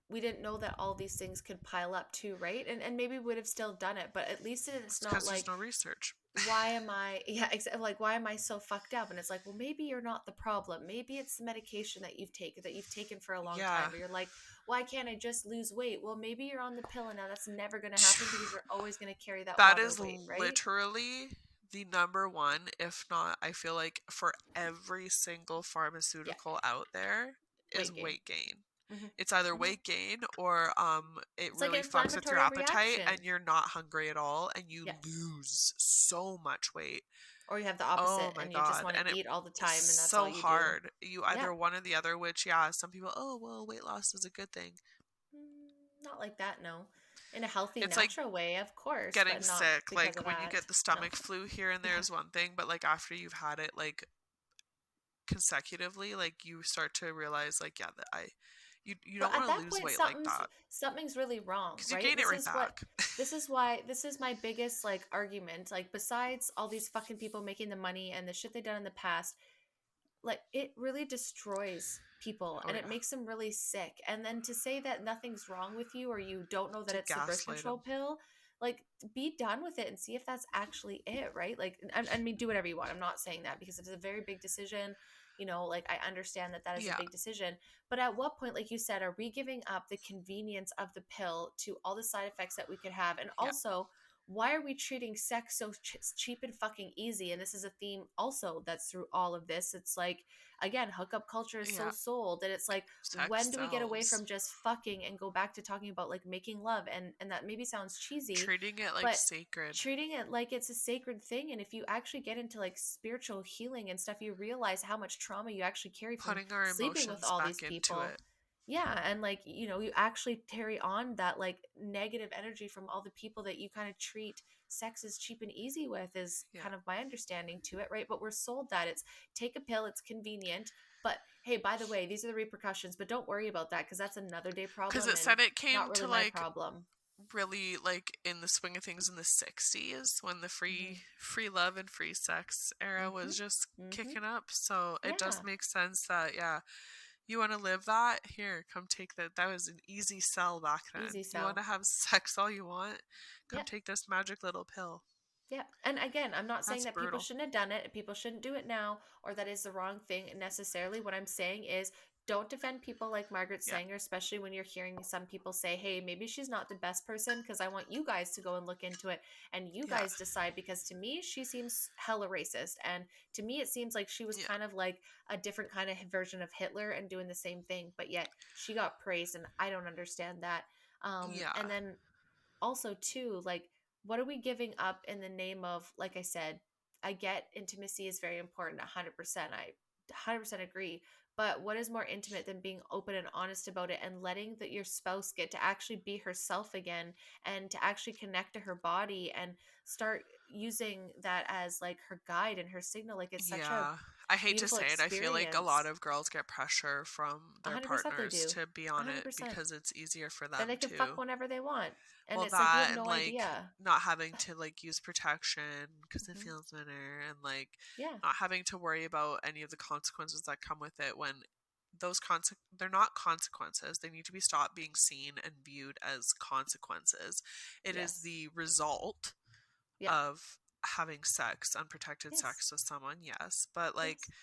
we didn't know that all these things could pile up too, right? And maybe we would have still done it, but at least it's It's not because there's like no research. why am I yeah, exactly, like why am I so fucked up? And it's like, well, maybe you're not the problem. Maybe it's the medication that you've taken for a long Yeah. time. Or you're like, why can't I just lose weight? Well, maybe you're on the pill and now that's never going to happen because you're always going to carry that That water is weight, right? literally the number one, if not, I feel like for every single Yeah, pharmaceutical out there, is weight gain. weight gain. Hmm. It's either Hmm. weight gain, or it It's like really an fucks with your inflammatory appetite reaction. and you're not hungry at all and you Yeah. lose so much weight. Or you have the Oh opposite my and you just god. want to And it eat all the is time and that's all so you do. hard. You Yeah. either one or the other, which, yeah, some people, oh well, weight loss is a good thing. Not like that, no. In a healthy, It's like natural way, of course, getting but not sick. because Like of when you that. get the No. stomach flu here and there Yeah. is one thing, but like after you've had it like consecutively, like you start to realize like yeah, that you But don't at want to that lose point, weight like that something's really wrong, because you right? gain it right back. This is why this is my biggest like argument. Like besides all these fucking people making the money and the shit they done in the past, like it really destroys people Oh and it yeah, makes them really sick. And then to say that nothing's wrong with you or you don't know that to it's the birth gaslight control them. pill, like be done with it and see if that's actually it, right? Like I mean do whatever you want. I'm not saying that because it's a very big decision. Like I understand that that is a Yeah, big decision, but at what point, like you said, are we giving up the convenience of the pill to all the side effects that we could have? And yeah, also, why are we treating sex so cheap and fucking easy? And this is a theme also that's through all of this. It's like, again, hookup culture is so yeah. sold. And it's like, Sex when do we get away sells. from just fucking and go back to talking about like making love? And that maybe sounds cheesy, Treating it like but sacred. treating it like it's a sacred thing. And if you actually get into like spiritual healing and stuff, you realize how much trauma you actually carry from Putting our sleeping with emotions all these back into people. it. Yeah, and like you actually carry on that like negative energy from all the people that you kind of treat sex is cheap and easy with, is Yeah. kind of my understanding to it, right? But we're sold that it's take a pill, it's convenient, but hey, by the way, these are the repercussions, but don't worry about that because that's another day Because problem it and said it not came really to my like problem. really like in the swing of things in the 60s when the Mm-hmm. free love and free sex era Mm-hmm. was just Mm-hmm. kicking up. So it does Yeah. make sense that yeah, you want to live that? Here, come take that. That was an easy sell back then. Easy You want sell. to have sex all you want? Come Yeah. take this magic little pill. Yeah. And again, I'm not saying That's that people brutal. shouldn't have done it, people shouldn't do it now, or that is the wrong thing necessarily. What I'm saying is don't defend people like Margaret Yeah. Sanger, especially when you're hearing some people say, hey, maybe she's not the best person, because I want you guys to go and look into it and you Yeah. guys decide. Because to me, she seems hella racist. And to me, it seems like she was Yeah. kind of like a different kind of version of Hitler and doing the same thing, but yet she got praised. And I don't understand that. And Yeah. then also too, like what are we giving up in the name of, like I said, I get intimacy is very important, 100%, I 100% agree, but what is more intimate than being open and honest about it and letting that your spouse get to actually be herself again and to actually connect to her body and start using that as like her guide and her signal? Like it's such a Yeah. I hate to beautiful say it. I feel like a lot experience. of girls get pressure from their 100% they partners do. to be on it 100%. because it's easier for Then they them can fuck to. whenever they want, and Well, it's like you have that and no like idea. not having to like use protection because it Hmm. feels better and like Yeah. not having to worry about any of the consequences that come with it when they're not consequences. They need to be stopped being seen and viewed as consequences. It is Yes. the result Yeah. of having sex, unprotected Yes. sex with someone, yes, but like Yes.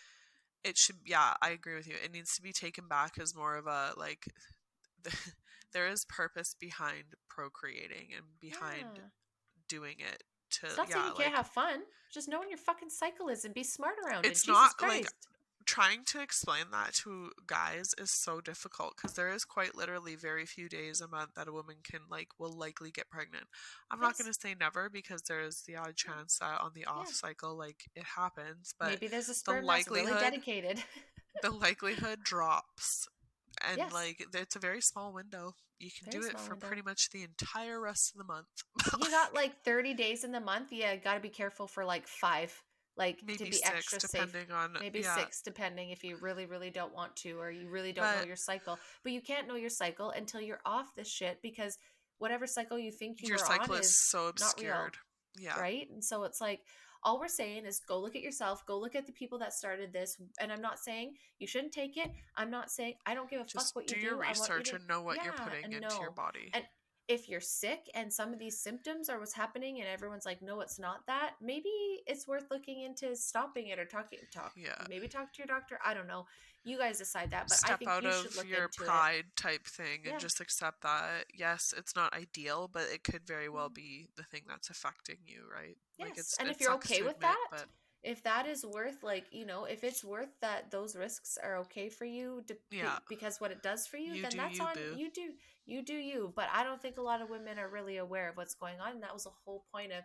it should, yeah, I agree with you. It needs to be taken back as more of a like the, there is purpose behind procreating and behind Yeah. doing it to It's not saying yeah, you can't like have fun. Just know when your fucking cycle is and be smart around it. it's Jesus not like Christ. trying to explain that to guys is so difficult because there is quite literally very few days a month that a woman can like will likely get pregnant. I'm not going Yes. to say never because there is the odd Yeah. chance that on the off Yeah. cycle like it happens, but Maybe there's a the sperm that's really likelihood dedicated. the likelihood drops and Yes. like it's a very small window. You can Very do it small for window. pretty much the entire rest of the month. You got like 30 days in the month. Yeah, got to be careful for like 5, like to Maybe be 6 extra safe. depending on Maybe yeah, 6, depending if you really, really don't want to, or you really don't know but your cycle. But you can't know your cycle until you're off this shit, because whatever cycle you think you your were on cycle is is so not real, obscured. Yeah. right? And so it's like, all we're saying is go look at yourself, go look at the people that started this. And I'm not saying you shouldn't take it. I'm not saying I don't give a fuck Just what do you your do. I want you research to, and know what you're yeah, putting and into your know. body. And if you're sick and some of these symptoms are what's happening and everyone's like, no, it's not that, maybe it's worth looking into stopping it or Yeah. maybe talk to your doctor. I don't know. You guys decide that, but I Step think out you should of look your into it. pride type thing and Yeah. just accept that yes, it's not ideal, but it could very well Mm. be the thing that's affecting you, right? Like Yes. And it if you're sucks okay to with admit, that, but if that is worth, like, if it's worth that, those risks are okay for you to yeah, because what it does for you, you then do that's you, on boo. you. Do you. But I don't think a lot of women are really aware of what's going on. And that was the whole point of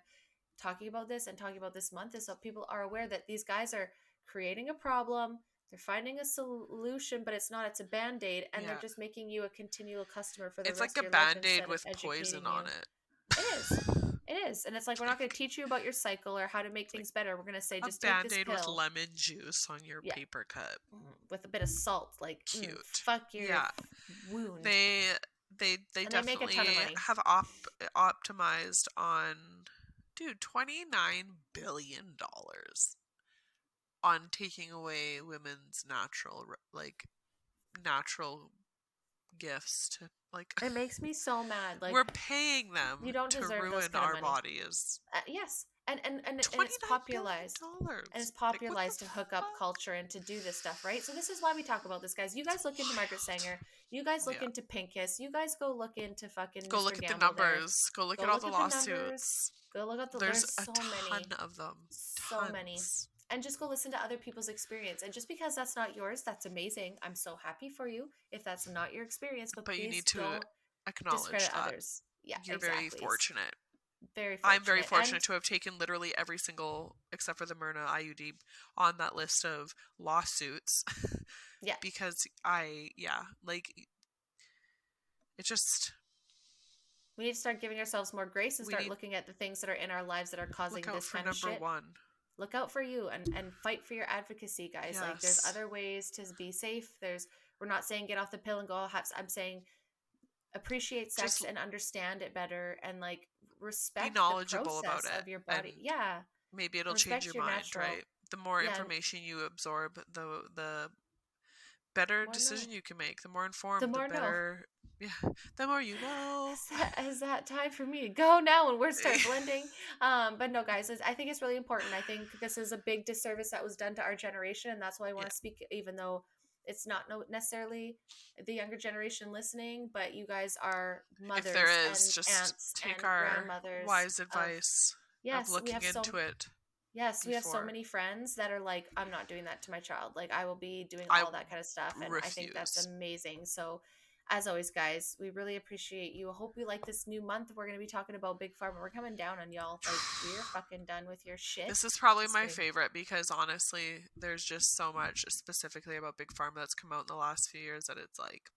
talking about this and talking about this month, is so people are aware that these guys are creating a problem. They're finding a solution, but it's not. It's a Band-Aid, and they're just making you a continual customer for the It's rest like of a your life Band-Aid instead of with poison educating on you. it. It is. It is. And it's like, we're not going to teach you about your cycle or how to make things better. We're going to say, A just take this Band-Aid with pill. lemon juice on your Yeah. paper cut. With a bit of salt. Like, Cute. fuck your Yeah. wound. They And definitely they make a ton of money. have optimized on, dude, $29 billion on taking away women's natural gifts to, like, It makes me so mad. Like, we're paying them you don't to deserve those ruin kind of our money. bodies. Yes. And it's $29 popularized. billion. And it's Like, what popularized the to hook up fuck? culture and to do this stuff, right? So this is why we talk about this, guys. You guys look into Margaret Sanger. You guys look Yeah. into Pincus. You guys go look into fucking Go Mr. look at the Gamble there. numbers. Go look Go at all look the at the numbers. lawsuits. Go look at There's so a ton many. of them. So many. And just go listen to other people's experience. And just because that's not yours, that's amazing. I'm so happy for you if that's not your experience. But please, you need to don't acknowledge discredit that. others. Yeah, You're exactly. very fortunate. Very fortunate. I'm very fortunate to have taken literally every single, except for the Myrna IUD, on that list of lawsuits. Yeah. Because it just... We need to start giving ourselves more grace and start looking at the things that are in our lives that are causing this kind of shit. Look out for number one. Look out for you and fight for your advocacy, guys. Yes. Like, there's other ways to be safe. We're not saying get off the pill and go. I'm saying appreciate sex and understand it better, and like respect be knowledgeable the process about it of your body. Yeah. Maybe it'll change your mind, right? The more information you absorb, the better decision you can make. The more informed, the better. Yeah, the more you know. Is that time for me to go now and we're start blending? But no, guys, I think it's really important. I think this is a big disservice that was done to our generation, and that's why I want to speak, even though it's not necessarily the younger generation listening, but you guys are mothers, if there is, and just aunts take and our grandmothers. Wise advice. Of looking into it. Yes, we have so many friends that are like, I'm not doing that to my child. Like, I will be doing all that kind of stuff, and I think that's amazing. So, as always, guys, we really appreciate you. I hope you like this new month. We're going to be talking about Big Pharma. We're coming down on y'all. Like, we're fucking done with your shit. This is probably my favorite because, honestly, there's just so much specifically about Big Pharma that's come out in the last few years that it's like,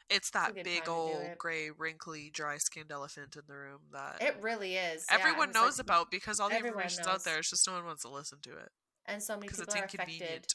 it's that big old gray, wrinkly, dry-skinned elephant in the room that it really is. Everyone knows about because all the information's out there. It's just no one wants to listen to it. And so many people are affected.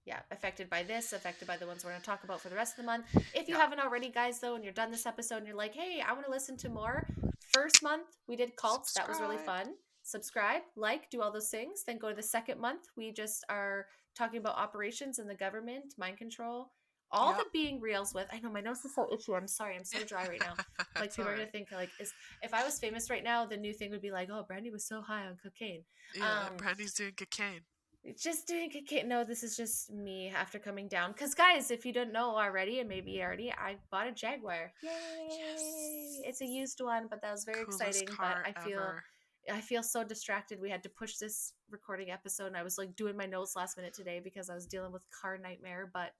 Yeah, affected by this, affected by the ones we're going to talk about for the rest of the month. If you haven't already, guys, though, and you're done this episode and you're like, hey, I want to listen to more. First month, we did cults. That was really fun. Subscribe, like, do all those things. Then go to the second month. We just are talking about operations and the government, mind control. All the being reals with. I know my nose is so itchy. I'm sorry. I'm so dry right now. Like, people are going to think, like, if I was famous right now, the new thing would be like, oh, Brandy was so high on cocaine. Yeah, Brandy's doing cocaine. Just doing cocaine. No, this is just me after coming down. Because, guys, if you didn't know already, and maybe I bought a Jaguar. Yay! Yes. It's a used one, but that was very exciting. But I feel so distracted. We had to push this recording episode, and I was like doing my notes last minute today because I was dealing with car nightmare. But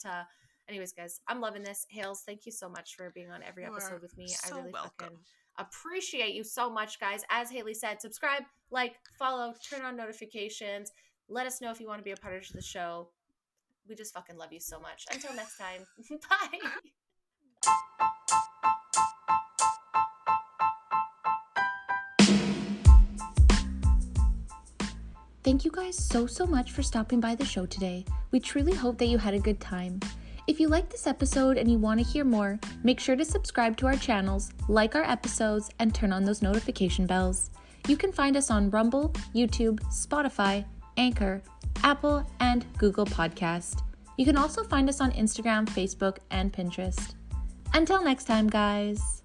anyways, guys, I'm loving this. Hales, thank you so much for being on every episode with me. I really fucking appreciate you so much, guys. As Haley said, subscribe, like, follow, turn on notifications. Let us know if you want to be a part of the show. We just fucking love you so much. Until next time. Bye. Thank you guys so much for stopping by the show today. We truly hope that you had a good time. If you liked this episode and you want to hear more, make sure to subscribe to our channels, like our episodes, and turn on those notification bells. You can find us on Rumble, YouTube, Spotify, Anchor, Apple, and Google Podcast. You can also find us on Instagram, Facebook, and Pinterest. Until next time, guys.